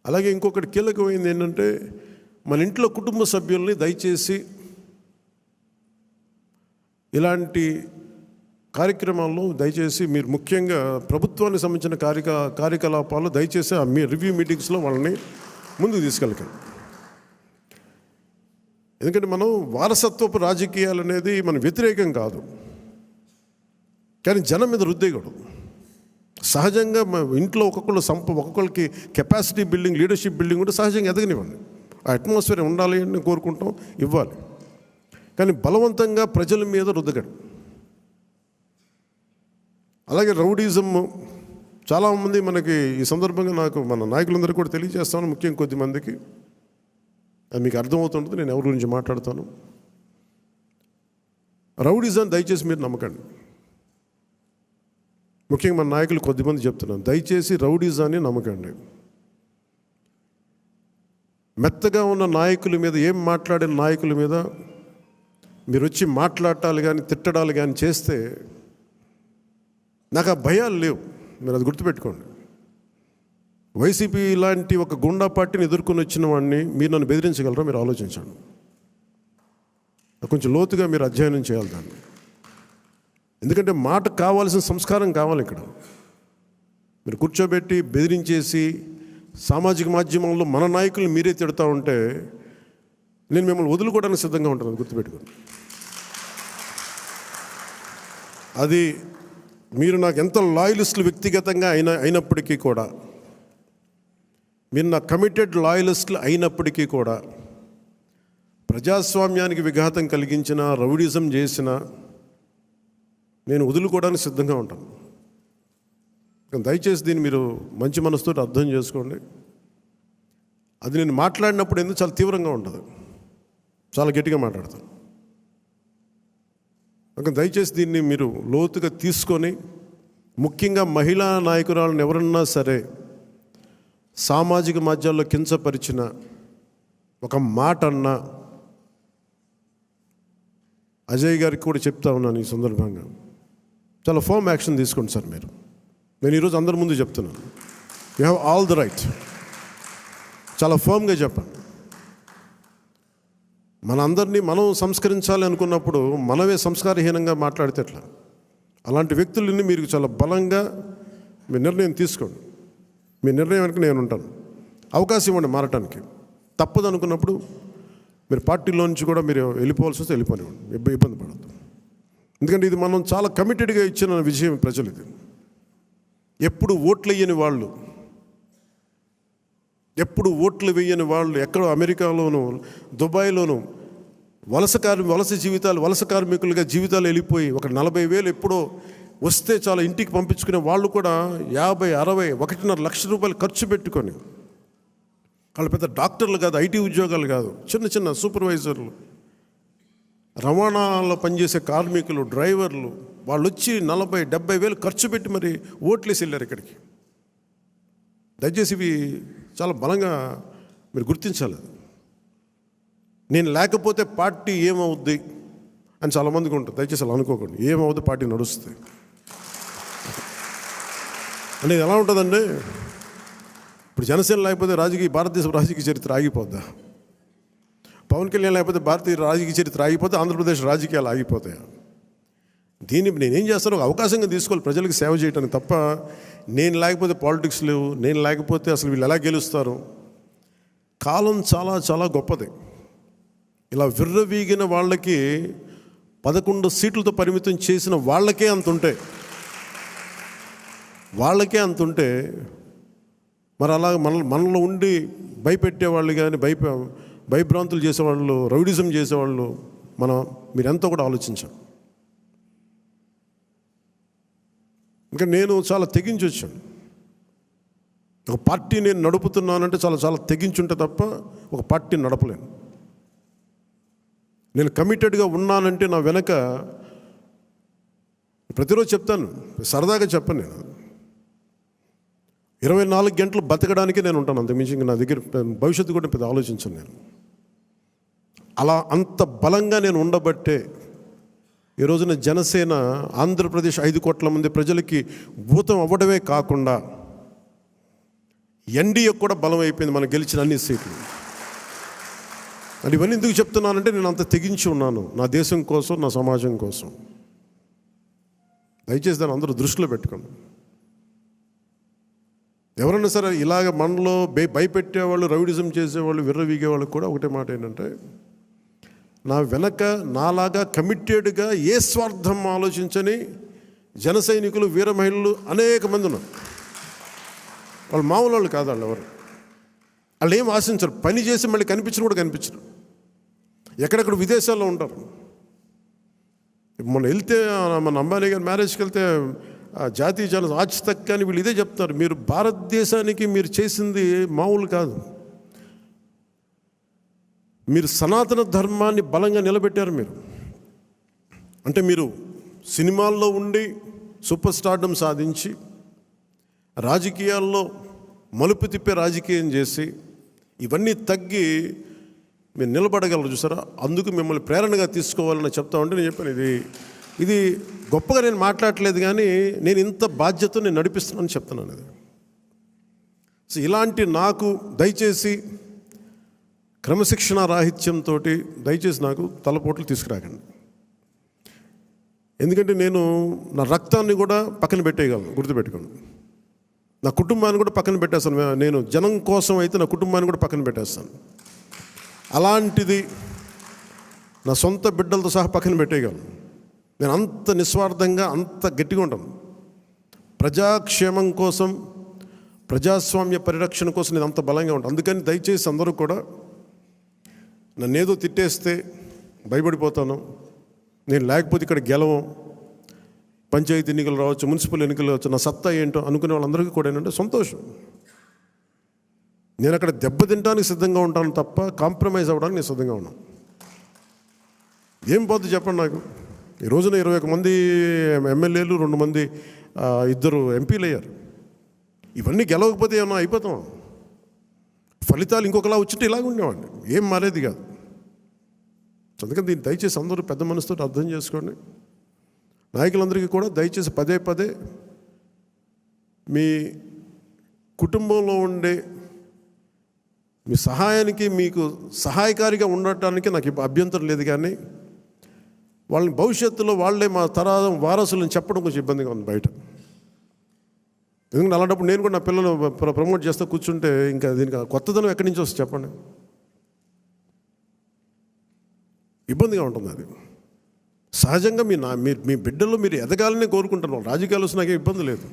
అలాగే ఇంకొకటి కీలకమైంది ఏంటంటే, మన ఇంట్లో కుటుంబ సభ్యుల్ని దయచేసి ఇలాంటి కార్యక్రమాల్లో దయచేసి మీరు ముఖ్యంగా ప్రభుత్వానికి సంబంధించిన కార్యకలాపాలు దయచేసి మీ రివ్యూ మీటింగ్స్లో వాళ్ళని ముందుకు తీసుకెళ్ళకండి. ఎందుకంటే మనం వారసత్వపు రాజకీయాలు అనేది మన వ్యతిరేకం కాదు, కానీ జనం మీద రుద్దేయకూడదు. సహజంగా ఇంట్లో ఒక్కొక్కరికి కెపాసిటీ బిల్డింగ్, లీడర్షిప్ బిల్డింగ్ కూడా సహజంగా ఎదగనివ్వండి. ఆ అట్మాస్ఫియర్ ఉండాలి అని కోరుకుంటాం, ఇవ్వాలి. కానీ బలవంతంగా ప్రజల మీద రుద్దకండి. అలాగే రౌడీజం చాలామంది మనకి ఈ సందర్భంగా నాకు మన నాయకులందరికీ కూడా తెలియజేస్తాను, ముఖ్యంగా కొద్దిమందికి అది మీకు అర్థమవుతుంటుంది నేను ఎవరి గురించి మాట్లాడతాను. రౌడీజం దయచేసి మీరు నమ్మకండి. ముఖ్యంగా మన నాయకులు కొద్దిమంది చెప్తున్నాను, దయచేసి రౌడీజాన్ని నమ్మకండి. మెత్తగా ఉన్న నాయకుల మీద, ఏం మాట్లాడిన నాయకుల మీద మీరు వచ్చి మాట్లాడాలి కానీ తిట్టడాలు కానీ చేస్తే నాకు ఆ భయాలు లేవు. మీరు అది గుర్తుపెట్టుకోండి. వైసీపీ లాంటి ఒక గుండా పార్టీని ఎదుర్కొని వచ్చిన వాడిని మీరు నన్ను బెదిరించగలరా? మీరు ఆలోచించండి. కొంచెం లోతుగా మీరు అధ్యయనం చేయాలి దాన్ని. ఎందుకంటే మాట కావాల్సిన సంస్కారం కావాలి. ఇక్కడ మీరు కూర్చోబెట్టి బెదిరించేసి సామాజిక మాధ్యమంలో మన నాయకుల్ని మీరే తిడతా ఉంటే నేను మిమ్మల్ని వదులుకోవడానికి సిద్ధంగా ఉంటాను. గుర్తుపెట్టుకోండి. అది మీరు నాకు ఎంత లాయలిస్టులు వ్యక్తిగతంగా అయినప్పటికీ కూడా, మీరు నా కమిటెడ్ లాయలిస్టులు అయినప్పటికీ కూడా, ప్రజాస్వామ్యానికి విఘాతం కలిగించిన, రౌడిజం చేసిన నేను వదులుకోవడానికి సిద్ధంగా ఉంటాను. దయచేసి దీన్ని మీరు మంచి మనసుతో అర్థం చేసుకోండి. అది నేను మాట్లాడినప్పుడు ఎందుకు చాలా తీవ్రంగా ఉంటుంది, చాలా గట్టిగా మాట్లాడతాను. దయచేసి దీన్ని మీరు లోతుగా తీసుకొని, ముఖ్యంగా మహిళా నాయకురాలను ఎవరన్నా సరే సామాజిక మాధ్యమాల్లో కించపరిచిన ఒక మాట అన్నా అజయ్ గారికి కూడా చెప్తా ఉన్నాను ఈ సందర్భంగా, చాలా ఫర్మ్ యాక్షన్ తీసుకోండి సార్. నేను ఈరోజు అందరి ముందు చెప్తున్నాను, you have all the right. చాలా ఫర్మ్గా చెప్పండి. మన అందరినీ మనం సంస్కరించాలి అనుకున్నప్పుడు మనమే సంస్కారహీనంగా మాట్లాడితే ఎట్లా? అలాంటి వ్యక్తులని మీరు చాలా బలంగా మీ నిర్ణయం తీసుకోండి. మీ నిర్ణయం వెనక నేను ఉంటాను. అవకాశం ఇవ్వండి మారటానికి. తప్పదు అనుకున్నప్పుడు మీరు పార్టీలో నుంచి కూడా మీరు వెళ్ళిపోవాల్సి వస్తే వెళ్ళిపోనివ్వండి, ఇబ్బంది పడద్దు. ఎందుకంటే ఇది మనం చాలా కమిటెడ్గా ఇచ్చిన విజయం ప్రజలు. ఇది ఎప్పుడు ఓట్లు వేయని వాళ్ళు, ఎప్పుడు ఓట్లు వేయని వాళ్ళు, ఎక్కడో అమెరికాలోనూ దుబాయ్లోనూ వలస కార్మికులుగా జీవితాలు వెళ్ళిపోయి ఒక 40,000 ఎప్పుడో వస్తే చాలా ఇంటికి పంపించుకునే వాళ్ళు కూడా 50, 60, 1.5 లక్ష రూపాయలు ఖర్చు పెట్టుకొని, వాళ్ళు పెద్ద డాక్టర్లు కాదు, ఐటీ ఉద్యోగాలు కాదు, చిన్న చిన్న సూపర్వైజర్లు, రవాణాలో పనిచేసే కార్మికులు, డ్రైవర్లు, వాళ్ళు వచ్చి 40, 70,000 ఖర్చు పెట్టి మరి ఓట్లేసి వెళ్ళారు ఇక్కడికి. దయచేసి ఇవి చాలా బలంగా మీరు గుర్తించాలి. నేను లేకపోతే పార్టీ ఏమవుద్ది అని చాలామందికి ఉంటుంది. దయచేసి అలా అనుకోకండి. ఏమవుద్ది, పార్టీ నడుస్తుంది అనేది ఎలా ఉంటుందండి? ఇప్పుడు జనసేన లేకపోతే భారతదేశ రాజకీయ చరిత్ర ఆగిపోద్దా? పవన్ కళ్యాణ్ లేకపోతే భారతీయ రాజకీయ చరిత్ర ఆగిపోతే ఆంధ్రప్రదేశ్ రాజకీయాలు ఆగిపోతాయా? దీన్ని నేనేం చేస్తాను, ఒక అవకాశంగా తీసుకోవాలి ప్రజలకు సేవ చేయడానికి తప్ప, నేను లేకపోతే పాలిటిక్స్ లేవు, నేను లేకపోతే అసలు వీళ్ళు ఎలా గెలుస్తారు. కాలం చాలా చాలా గొప్పది. ఇలా విర్రవీగిన వాళ్ళకి 11 సీట్లతో పరిమితం చేసిన వాళ్ళకే అంతుంటే మరి అలా మనలో ఉండి భయపెట్టేవాళ్ళు కానీ, భయభ్రాంతులు చేసేవాళ్ళు, రౌడిజం చేసేవాళ్ళు మీరెంతో కూడా ఆలోచించాను. ఇంకా నేను చాలా తెగించి వచ్చాను. ఒక పార్టీ నేను నడుపుతున్నానంటే చాలా చాలా తెగించుంటే తప్ప ఒక పార్టీని నడపలేను. నేను కమిటెడ్గా ఉన్నానంటే నా వెనక ప్రతిరోజు చెప్తాను, సరదాగా చెప్పను. నేను 24 గంటలు బతకడానికి నేను ఉంటాను, అంతకుమించి ఇంకా నా దగ్గర భవిష్యత్తు కూడా పెద్ద ఆలోచించను. నేను అలా అంత బలంగా నేను ఉండబట్టే ఈ రోజున జనసేన ఆంధ్రప్రదేశ్ 5 కోట్ల మంది ప్రజలకి భూతం అవ్వడమే కాకుండా ఎన్డీఏ కూడా బలం అయిపోయింది, మనం గెలిచిన అన్ని సీట్లు. అది ఇవన్నీ ఎందుకు చెప్తున్నానంటే నేను అంత తెగించి ఉన్నాను నా దేశం కోసం, నా సమాజం కోసం. దయచేసి దాన్ని అందరూ దృష్టిలో పెట్టుకోండి. ఎవరైనా సరే ఇలాగ మనలో భయపెట్టేవాళ్ళు, రౌడిజం చేసేవాళ్ళు, విర్రవీగేవాళ్ళు కూడా ఒకటే మాట ఏంటంటే, నా వెనక నాలాగా కమిటెడ్గా ఏ స్వార్థం ఆలోచించని జన సైనికులు, వీర మహిళలు అనేక మంది ఉన్నారు. వాళ్ళు మామూలు వాళ్ళు కాదు. వాళ్ళు ఏం ఆశించరు. పని చేసి మళ్ళీ కూడా కనిపించరు. ఎక్కడెక్కడ విదేశాల్లో ఉంటారు. మొన్న వెళ్తే మన అంబానీ గారి మ్యారేజ్కి వెళ్తే జాతీయ ఛానల్ ఆజ్ తక్ కానీ వీళ్ళు ఇదే చెప్తారు, మీరు భారతదేశానికి మీరు చేసింది మామూలు కాదు, మీరు సనాతన ధర్మాన్ని బలంగా నిలబెట్టారు. అంటే మీరు సినిమాల్లో ఉండి సూపర్ స్టార్డమ్ సాధించి రాజకీయాల్లో మలుపు తిప్పే రాజకీయం చేసి ఇవన్నీ తగ్గి మీరు నిలబడగలరు చూసారా. అందుకు మిమ్మల్ని ప్రేరణగా తీసుకోవాలని చెప్తా ఉంటే నేను చెప్పాను, ఇది గొప్పగా నేను మాట్లాడట్లేదు కానీ నేను ఇంత బాధ్యత నేను నడిపిస్తున్నానని చెప్తున్నాను. అది సో ఇలాంటి నాకు దయచేసి క్రమశిక్షణ రాహిత్యంతో దయచేసి నాకు తలపోట్లు తీసుకురాకండి. ఎందుకంటే నేను నా రక్తాన్ని కూడా పక్కన పెట్టేయగలను, గుర్తుపెట్టుకోండి. నా కుటుంబాన్ని కూడా పక్కన పెట్టేస్తాను. నేను జనం కోసం అయితే నా కుటుంబాన్ని కూడా పక్కన పెట్టేస్తాను. అలాంటిది నా సొంత బిడ్డలతో సహా పక్కన పెట్టేయగలను. నేను అంత నిస్వార్థంగా, అంత గట్టిగా ఉంటాను. ప్రజాక్షేమం కోసం, ప్రజాస్వామ్య పరిరక్షణ కోసం నేను అంత బలంగా ఉంటాను. అందుకని దయచేసి అందరూ కూడా నన్నేదో తిట్టేస్తే భయపడిపోతాను, నేను లేకపోతే ఇక్కడ గెలవం, పంచాయతీ ఎన్నికలు రావచ్చు, మున్సిపల్ ఎన్నికలు రావచ్చు, నా సత్తా ఏంటో అనుకునే వాళ్ళందరికీ కూడా ఏంటంటే సంతోషం. నేను అక్కడ దెబ్బతింటానికి సిద్ధంగా ఉంటాను తప్ప కాంప్రమైజ్ అవ్వడానికి నేను సిద్ధంగా ఉన్నాను. ఏం పోతుంది చెప్పండి నాకు. ఈ రోజున 21 మంది ఎమ్మెల్యేలు, 2 మంది 2 ఎంపీలు అయ్యారు. ఇవన్నీ గెలవకపోతే ఏమన్నా అయిపోతాం. ఫలితాలు ఇంకొకలా వచ్చింటే ఇలాగ ఉండేవాడిని, ఏం మారేది కాదు. అందుకని దీన్ని దయచేసి అందరూ పెద్ద మనసుతో అర్థం చేసుకోండి. నాయకులందరికీ కూడా దయచేసి పదే పదే మీ కుటుంబంలో ఉండే మీ సహాయానికి, మీకు సహాయకారిగా ఉండటానికి నాకు అభ్యంతరం లేదు, కానీ వాళ్ళని భవిష్యత్తులో వాళ్ళే మా తరం వారసులను చెప్పడం కొంచెం ఇబ్బందిగా ఉంది బయట. ఎందుకంటే అలాంటప్పుడు నేను కూడా నా పిల్లలు ప్రమోట్ చేస్తూ కూర్చుంటే ఇంకా దీనికి కొత్తదనం ఎక్కడి నుంచి వస్తుంది చెప్పండి. ఇబ్బందిగా ఉంటుంది. అది సహజంగా మీ బిడ్డలు మీరు ఎదగాలని కోరుకుంటున్నారు. రాజకీయాలు వస్తే నాకేం ఇబ్బంది లేదు.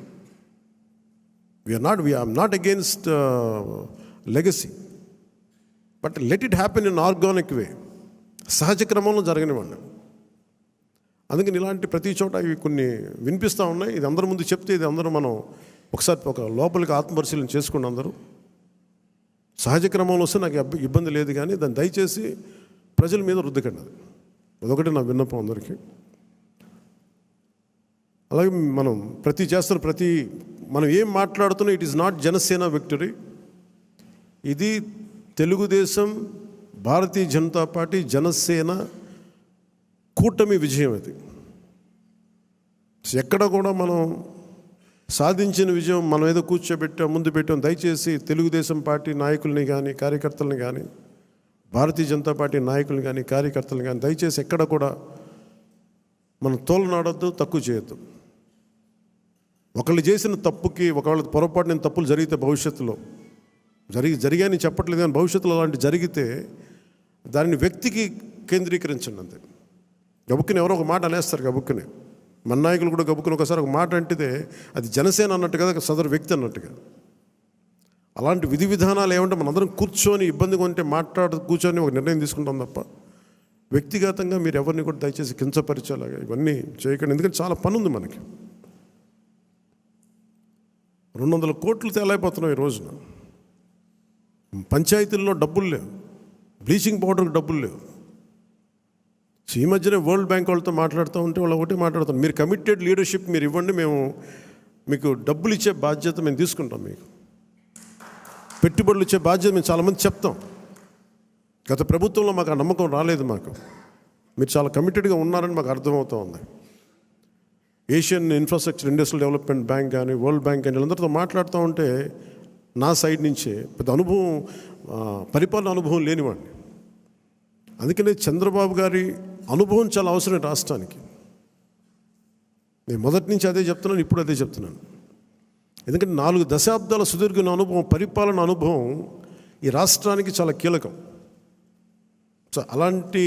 We are not against legacy, but let it happen in organic way, సహజ క్రమంలో జరగనివ్వండి. అందుకని ఇలాంటి ప్రతి చోట ఇవి కొన్ని వినిపిస్తూ ఉన్నాయి. ఇది అందరి ముందు చెప్తే ఇది అందరూ మనం ఒకసారి ఒక లోపలికి ఆత్మపరిశీలన చేసుకుని అందరూ సహజ క్రమంలో వస్తే నాకు ఇబ్బంది లేదు, కానీ దాన్ని దయచేసి ప్రజల మీద రుద్దకండి. అదొకటి నా విన్నపం అందరికీ. అలాగే మనం మనం ఏం మాట్లాడుతున్నాం, it is not Janasena victory. ఇది తెలుగుదేశం, భారతీయ జనతా పార్టీ, జనసేన కూటమి విజయం. అది ఎక్కడ కూడా మనం సాధించిన విజయం మనం ఏదో ముందు పెట్టాం. దయచేసి తెలుగుదేశం పార్టీ నాయకుల్ని కానీ, కార్యకర్తలని కానీ, భారతీయ జనతా పార్టీ నాయకుల్ని కానీ, కార్యకర్తలను కానీ దయచేసి ఎక్కడ కూడా మనం తోలనాడొద్దు, తక్కువ చేయొద్దు. ఒకళ్ళు చేసిన తప్పుకి, ఒకవేళ పొరపాటున తప్పులు జరిగితే భవిష్యత్తులో జరిగాయని చెప్పట్లేదు, కానీ భవిష్యత్తులో అలాంటి జరిగితే దానిని వ్యక్తికి కేంద్రీకరించండి అంతే. గబుక్కుని ఎవరో ఒక మాట అనేస్తారు, గబుక్కుని మన నాయకులు కూడా గబుక్కుని ఒకసారి ఒక మాట అంటితే అది జనసేన అన్నట్టు కదా, సదరు వ్యక్తి అన్నట్టుగా. అలాంటి విధి విధానాలు ఏమంటే మనందరం కూర్చొని ఇబ్బందిగా ఉంటే కూర్చొని ఒక నిర్ణయం తీసుకుంటాం తప్ప వ్యక్తిగతంగా మీరు ఎవరిని కూడా దయచేసి కించపరిచేలాగా ఇవన్నీ చేయకండి. ఎందుకంటే చాలా పని ఉంది మనకి. 200 కోట్లు తేలైపోతున్నాం ఈ రోజున. పంచాయతీల్లో డబ్బులు లేవు, బ్లీచింగ్ పౌడర్కి డబ్బులు లేవు. ఈ మధ్యనే వరల్డ్ బ్యాంక్ వాళ్ళతో మాట్లాడుతూ ఉంటే వాళ్ళు ఒకటే మాట్లాడుతాం, మీరు కమిటెడ్ లీడర్షిప్ మీరు ఇవ్వండి, మేము మీకు డబ్బులు ఇచ్చే బాధ్యత మేము తీసుకుంటాం, మీకు పెట్టుబడులు ఇచ్చే బాధ్యత మేము చాలామంది చెప్తాం. గత ప్రభుత్వంలో మాకు ఆ నమ్మకం రాలేదు. మీరు చాలా కమిటెడ్గా ఉన్నారని మాకు అర్థమవుతూ ఉంది. Asian infrastructure industrial development bank కానీ, వరల్డ్ బ్యాంక్ కానీ వీళ్ళందరితో మాట్లాడుతూ ఉంటే నా సైడ్ నుంచే పెద్ద పరిపాలన అనుభవం లేనివాడిని. అందుకనే చంద్రబాబు గారి అనుభవం చాలా అవసరం రాష్ట్రానికి. నేను మొదటి నుంచి అదే చెప్తున్నాను, ఇప్పుడు అదే చెప్తున్నాను. ఎందుకంటే 4 దశాబ్దాల సుదీర్ఘ అనుభవం, పరిపాలన అనుభవం ఈ రాష్ట్రానికి చాలా కీలకం. సో అలాంటి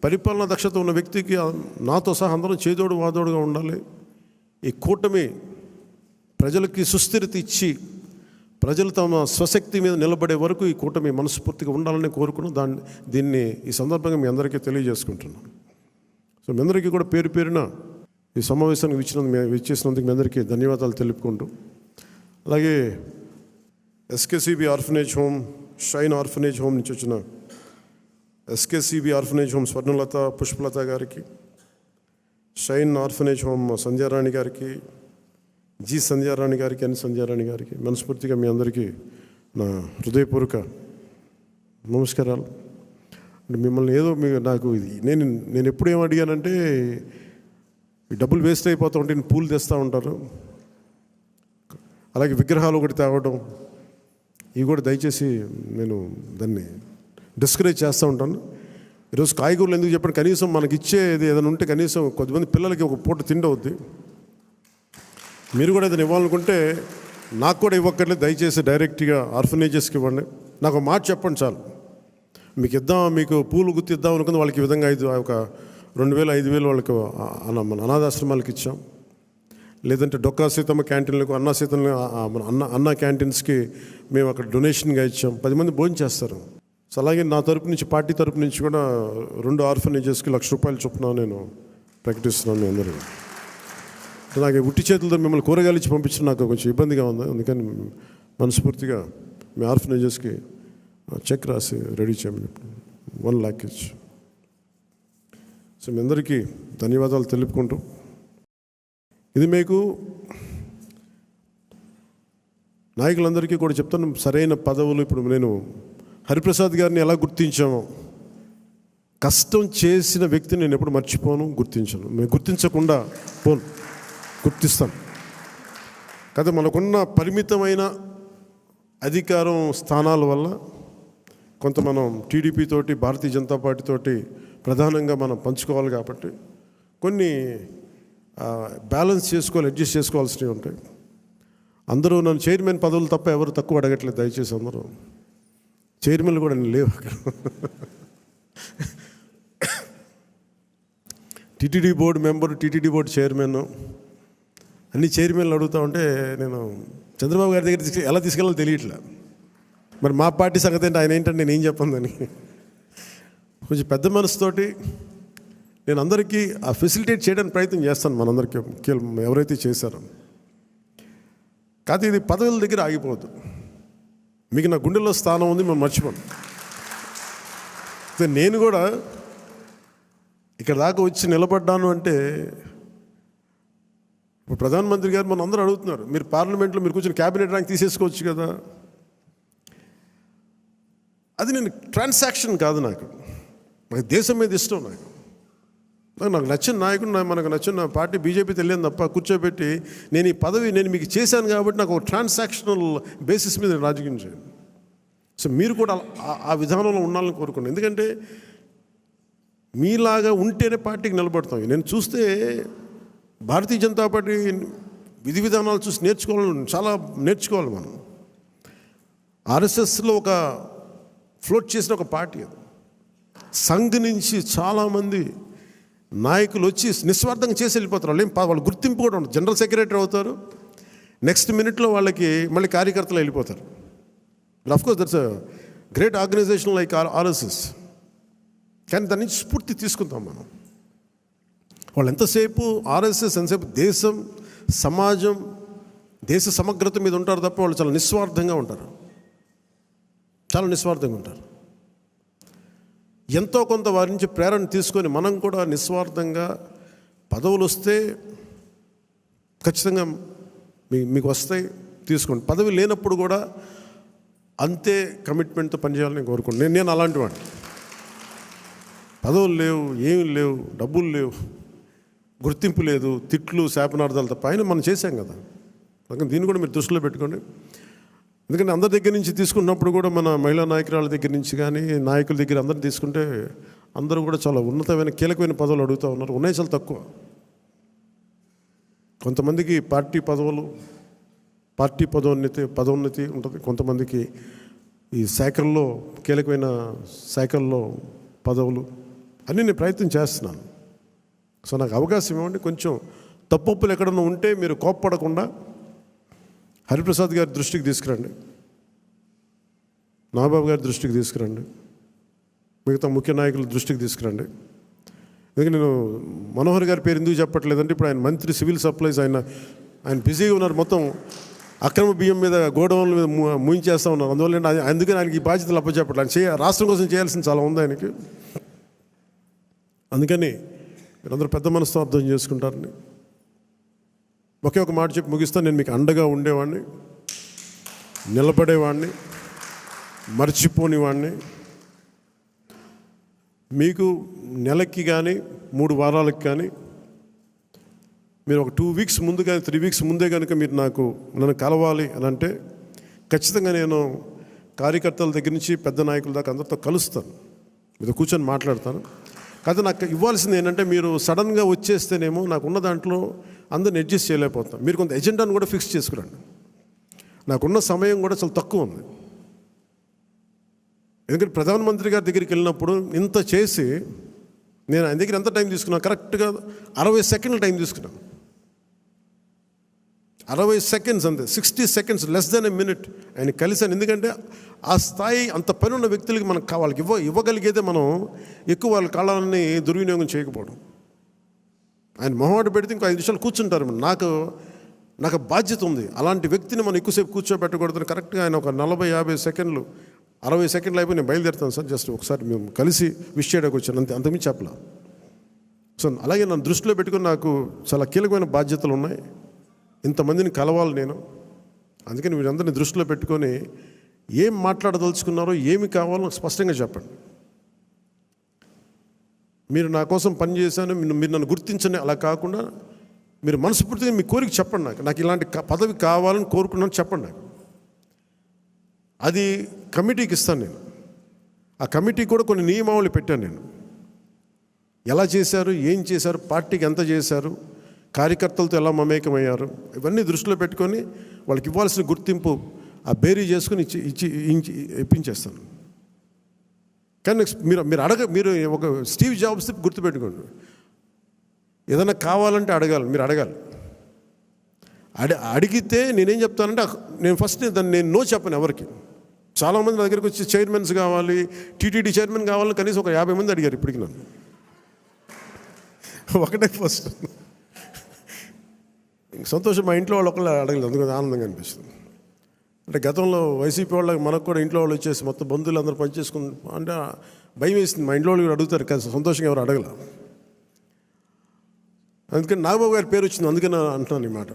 పరిపాలనా దక్షత ఉన్న వ్యక్తికి నాతో సహా అందరం చేదోడు వాదోడుగా ఉండాలి. ఈ కూటమి ప్రజలకి సుస్థిరత ఇచ్చి ప్రజలు తమ స్వశక్తి మీద నిలబడే వరకు ఈ కూటమి మనస్ఫూర్తిగా ఉండాలని కోరుకున్నాం. దీన్ని ఈ సందర్భంగా మీ అందరికీ తెలియజేసుకుంటున్నాను. సో మీ అందరికీ కూడా పేరు పేరున ఈ సమావేశానికి ఇచ్చేసినందుకు మీ అందరికీ ధన్యవాదాలు తెలుపుకుంటూ, అలాగే SKCB orphanage home, Shine orphanage home నుంచి వచ్చిన SKCB orphanage home Swarnalatha, Pushpalatha గారికి, షైన్ ఆర్ఫనేజ్ హోమ్ సంధ్యారాణి గారికి, జి సంధ్యారాణి గారికి, ఎన్ సంధ్యారాణి గారికి మనస్ఫూర్తిగా మీ అందరికీ నా హృదయపూర్వక నమస్కారాలు. అంటే మిమ్మల్ని ఏదో నాకు నేను ఎప్పుడు ఏం అడిగానంటే, ఈ డబ్బులు వేస్ట్ అయిపోతూ ఉంటే నేను పూలు తెస్తూ ఉంటారు, అలాగే విగ్రహాలు ఒకటి తేవడం, ఇవి కూడా దయచేసి నేను దాన్ని డిస్కరేజ్ చేస్తూ ఉంటాను. ఈరోజు కాయగూరలు ఎందుకు చెప్పండి, కనీసం మనకి ఇచ్చేది ఏదైనా ఉంటే కనీసం కొద్దిమంది పిల్లలకి ఒక పూట తిండి అవుద్ది. మీరు కూడా ఏదైనా ఇవ్వాలనుకుంటే నాకు కూడా ఇవ్వక్కర్లేదు, దయచేసి డైరెక్ట్గా ఆర్ఫనేజెస్కి ఇవ్వండి. నాకు ఒక మాట చెప్పండి చాలు. మీకు పూలు గుర్తిద్దాం అనుకుంది వాళ్ళకి ఈ విధంగా ఒక 2,000 5,000 వాళ్ళకి మన అనాథాశ్రమాలకు ఇచ్చాం. లేదంటే డొక్కా సీతమ్మ క్యాంటీన్లకు అన్నా సీతమ్మ అన్న క్యాంటీన్స్కి మేము అక్కడ డొనేషన్గా ఇచ్చాం. 10 మంది భోజనం చేస్తారు. సో అలాగే నా తరపు నుంచి, పార్టీ తరపు నుంచి కూడా 2 ఆర్ఫనేజెస్కి ₹1,00,000 చొప్పున నేను ప్రకటిస్తున్నాను మీ అందరూ. నాకు ఉట్టి చేతులతో మిమ్మల్ని కూరగాయలు ఇచ్చి పంపించడం నాకు కొంచెం ఇబ్బందిగా ఉంది. అందుకని మనస్ఫూర్తిగా మీ ఆర్ఫనేజెస్కి చెక్ రాసి రెడీ చేయమని 1 lakh ఇచ్చి. సో మీ అందరికీ ధన్యవాదాలు తెలుపుకుంటూ, ఇది మీకు నాయకులందరికీ కూడా చెప్తాను, సరైన పదవులు. ఇప్పుడు నేను హరిప్రసాద్ గారిని ఎలా గుర్తించామో, కష్టం చేసిన వ్యక్తిని నేను ఎప్పుడు మర్చిపోను, గుర్తించను. మేము గుర్తించకుండా పోను, గుర్తిస్తాం కదా. మనకున్న పరిమితమైన అధికారం స్థానాల వల్ల కొంత మనం టీడీపీ తోటి, భారతీయ జనతా పార్టీ తోటి ప్రధానంగా మనం పంచుకోవాలి కాబట్టి కొన్ని బ్యాలెన్స్ చేసుకోవాలి, అడ్జస్ట్ చేసుకోవాల్సినవి ఉంటాయి. అందరూ నన్ను చైర్మన్ పదవులు తప్ప ఎవరు తక్కువ అడగట్లేదు. దయచేసి అందరూ చైర్మన్లు కూడా నేను లేవు అక్కడ. TTD board member, TTD board chairman, అన్ని చైర్మన్లు అడుగుతూ ఉంటే నేను చంద్రబాబు గారి దగ్గర ఎలా తీసుకెళ్ళాలో తెలియట్లే. మరి మా పార్టీ సంగతి ఏంటి, ఆయన ఏంటంటే నేను ఏం చెప్పందని. కొంచెం పెద్ద మనసుతోటి నేను అందరికీ ఆ ఫెసిలిటేట్ చేయడానికి ప్రయత్నం చేస్తాను, మనందరికీ ఎవరైతే చేశారో. కాదు, ఇది పదవుల దగ్గర ఆగిపోవద్దు. మీకు నా గుండెల్లో స్థానం ఉంది, మనం మర్చిపోను. నేను కూడా ఇక్కడ దాకా వచ్చి నిలబడ్డాను అంటే, ఇప్పుడు ప్రధానమంత్రి గారు మనం అందరూ అడుగుతున్నారు, మీరు పార్లమెంట్లో మీరు కూర్చొని క్యాబినెట్ ర్యాంక్ తీసేసుకోవచ్చు కదా. అది నేను ట్రాన్సాక్షన్ కాదు, నాకు దేశం మీద ఇష్టం. నాకు నచ్చిన నాయకుడు, మనకు నచ్చిన పార్టీ బీజేపీ తెలియదు తప్ప కూర్చోబెట్టి నేను ఈ పదవి నేను మీకు చేశాను కాబట్టి నాకు ఒక ట్రాన్సాక్షనల్ బేసిస్ మీద రాజకీయం చేయను. సో మీరు కూడా ఆ విధానంలో ఉండాలని కోరుకున్నాను. ఎందుకంటే మీలాగా ఉంటేనే పార్టీకి నిలబడతాం. నేను చూస్తే భారతీయ జనతా పార్టీ విధి విధానాలు చూసి చాలా నేర్చుకోవాలి మనం. ఆర్ఎస్ఎస్లో ఒక ఫ్లోట్ చేసిన ఒక పార్టీ అది. సంఘ్ నుంచి చాలామంది నాయకులు వచ్చి నిస్వార్థంగా చేసి వెళ్ళిపోతారు. వాళ్ళు గుర్తింపు కూడా ఉండదు. జనరల్ సెక్రటరీ అవుతారు, నెక్స్ట్ మినిట్లో వాళ్ళకి మళ్ళీ కార్యకర్తలు వెళ్ళిపోతారు. Of course that's a great organisation like RSS. కానీ దాని నుంచి స్ఫూర్తి తీసుకుంటాం మనం. వాళ్ళు ఎంతసేపు ఆర్ఎస్ఎస్ ఎంతసేపు దేశం, సమాజం, దేశ సమగ్రత మీద ఉంటారు తప్ప వాళ్ళు చాలా నిస్వార్థంగా ఉంటారు. చాలా నిస్వార్థంగా ఉంటారు. ఎంతో కొంత వారి నుంచి ప్రేరణ తీసుకొని మనం కూడా నిస్వార్థంగా పదవులు వస్తే ఖచ్చితంగా మీకు వస్తాయి, తీసుకోండి. పదవి లేనప్పుడు కూడా అంతే కమిట్మెంట్తో పనిచేయాలని నేను కోరుకుంటున్నాను. నేను అలాంటి వాడిని. పదవులు లేవు, ఏమీ లేవు, డబ్బులు లేవు, గుర్తింపు లేదు, తిట్లు శాపనార్థాలు తప్ప ఆయన మనం చేశాం కదా. అందుకని దీన్ని కూడా మీరు దృష్టిలో పెట్టుకోండి. ఎందుకంటే అందరి దగ్గర నుంచి తీసుకున్నప్పుడు కూడా మన మహిళా నాయకురాల దగ్గర నుంచి కానీ నాయకుల దగ్గర అందరిని తీసుకుంటే అందరూ కూడా చాలా ఉన్నతమైన కీలకమైన పదవులు అడుగుతూ ఉన్నారు. ఉన్నాయి చాలా తక్కువ. కొంతమందికి పార్టీ పదోన్నతి ఉంటుంది. కొంతమందికి ఈ శాఖల్లో కీలకమైన శాఖల్లో పదవులు అన్నీ నేను ప్రయత్నం చేస్తున్నాను. సో నాకు అవకాశం ఇవ్వండి. కొంచెం తప్పులు ఎక్కడన్నా ఉంటే మీరు కోప్పడకుండా హరిప్రసాద్ గారి దృష్టికి తీసుకురండి, నాగబాబు గారి దృష్టికి తీసుకురండి, మిగతా ముఖ్య నాయకుల దృష్టికి తీసుకురండి. ఎందుకంటే నేను మనోహర్ గారి పేరు ఎందుకు చెప్పట్లేదంటే, ఇప్పుడు ఆయన మంత్రి సివిల్ సప్లైస్, ఆయన బిజీగా ఉన్నారు. మొత్తం అక్రమ బియ్యం మీద, గోడౌన్ల మీద ముయించేస్తూ ఉన్నారు. అందువల్ల అందుకని ఆయనకి ఈ బాధ్యతలు అప్పచెప్పట్లేదు. రాష్ట్రం కోసం చేయాల్సింది చాలా ఉంది ఆయనకి. అందుకని మీరందరూ పెద్ద మనసుతో అర్థం చేసుకుంటారని ఒకే ఒక మాట చెప్పి ముగిస్తాను. నేను మీకు అండగా ఉండేవాడిని, నిలబడేవాడిని, మర్చిపోనివాడిని. మీకు నెలకి కానీ 3 వారాలకు కానీ మీరు ఒక 2 weeks ముందు కానీ 3 weeks ముందే కనుక మీరు నన్ను కలవాలి అని అంటే ఖచ్చితంగా నేను కార్యకర్తల దగ్గర నుంచి పెద్ద నాయకుల దాకా అందరితో కలుస్తాను, మీతో కూర్చొని మాట్లాడతాను. కాదు నాకు ఇవ్వాల్సింది ఏంటంటే, మీరు సడన్గా వచ్చేస్తేనేమో నాకున్న దాంట్లో అందరిని అడ్జస్ట్ చేయలేకపోతాం. మీరు కొంత ఎజెండాను కూడా ఫిక్స్ చేసుకురండి. నాకున్న సమయం కూడా చాలా తక్కువ ఉంది. ఎందుకంటే ప్రధానమంత్రి గారి దగ్గరికి వెళ్ళినప్పుడు ఇంత చేసి నేను ఆయన దగ్గర ఎంత టైం తీసుకున్నాను, కరెక్ట్గా 60 seconds టైం తీసుకున్నాను. 60 సెకండ్స్ అంతే, 60 seconds, less than a minute ఆయన కలిశాను. ఎందుకంటే ఆ స్థాయి అంత పని ఉన్న వ్యక్తులకి మనకు వాళ్ళకి ఇవ్వగలిగేదే మనం ఎక్కువ వాళ్ళ కాలాన్ని దుర్వినియోగం చేయకపోవడం. ఆయన మొహమాట పెడితే ఇంకో 5 నిమిషాలు కూర్చుంటారు. నాకు బాధ్యత ఉంది, అలాంటి వ్యక్తిని మనం ఎక్కువసేపు కూర్చోబెట్టకూడదు. కరెక్ట్గా ఆయన ఒక 40-50 సెకండ్లు 60 సెకండ్లు అయిపోయి నేను బయలుదేరుతాను సార్, జస్ట్ ఒకసారి మేము కలిసి విష్ చేయడానికి వచ్చాను అంతే, అంతకుమించి చెప్పలా. సో అలాగే నన్ను దృష్టిలో పెట్టుకుని నాకు చాలా కీలకమైన బాధ్యతలు ఉన్నాయి, ఇంతమందిని కలవాలి నేను. అందుకని మీరందరినీ దృష్టిలో పెట్టుకొని ఏం మాట్లాడదలుచుకున్నారో, ఏమి కావాలో స్పష్టంగా చెప్పండి. మీరు నా కోసం పనిచేశాను, మీరు నన్ను గుర్తించండి అలా కాకుండా మీరు మనస్ఫూర్తిగా మీ కోరిక చెప్పండి. నాకు ఇలాంటి పదవి కావాలని కోరుకున్నాను చెప్పండి నాకు. అది కమిటీకి ఇస్తాను నేను. ఆ కమిటీ కూడా కొన్ని నియమావళి పెట్టాను నేను. ఎలా చేశారు, ఏం చేశారు, పార్టీకి ఎంత చేశారు, కార్యకర్తలతో ఎలా మమేకమయ్యారు, ఇవన్నీ దృష్టిలో పెట్టుకొని వాళ్ళకి ఇవ్వాల్సిన గుర్తింపు ఆ బేరీ చేసుకుని ఇప్పించేస్తాను. కానీ మీరు ఒక స్టీవ్ జాబ్స్ గుర్తుపెట్టుకోండి, ఏదైనా కావాలంటే మీరు అడగాలి. అడిగితే నేనేం చెప్తానంటే నేను ఫస్ట్ నేను నో చెప్పను ఎవరికి. చాలామంది నా దగ్గరికి వచ్చి చైర్మన్స్ కావాలి, టీటీడీ చైర్మన్ కావాలని కనీసం ఒక 50 మంది అడిగారు ఇప్పటికి నన్ను. ఒకటే ఫస్ట్ సంతోషం, మా ఇంట్లో వాళ్ళు ఒకళ్ళు అడగలేదు, అందుకని ఆనందంగా అనిపిస్తుంది. అంటే గతంలో వైసీపీ వాళ్ళకి మనకు కూడా ఇంట్లో వాళ్ళు వచ్చేసి మొత్తం బంధువులు అందరూ పనిచేసుకుని అంటే భయం వేసింది. మా ఇంట్లో వాళ్ళు అడుగుతారు కానీ సంతోషంగా ఎవరు అడగల. అందుకని నాగబాబు గారి పేరు వచ్చింది, అందుకని అంటున్నాను ఈ మాట.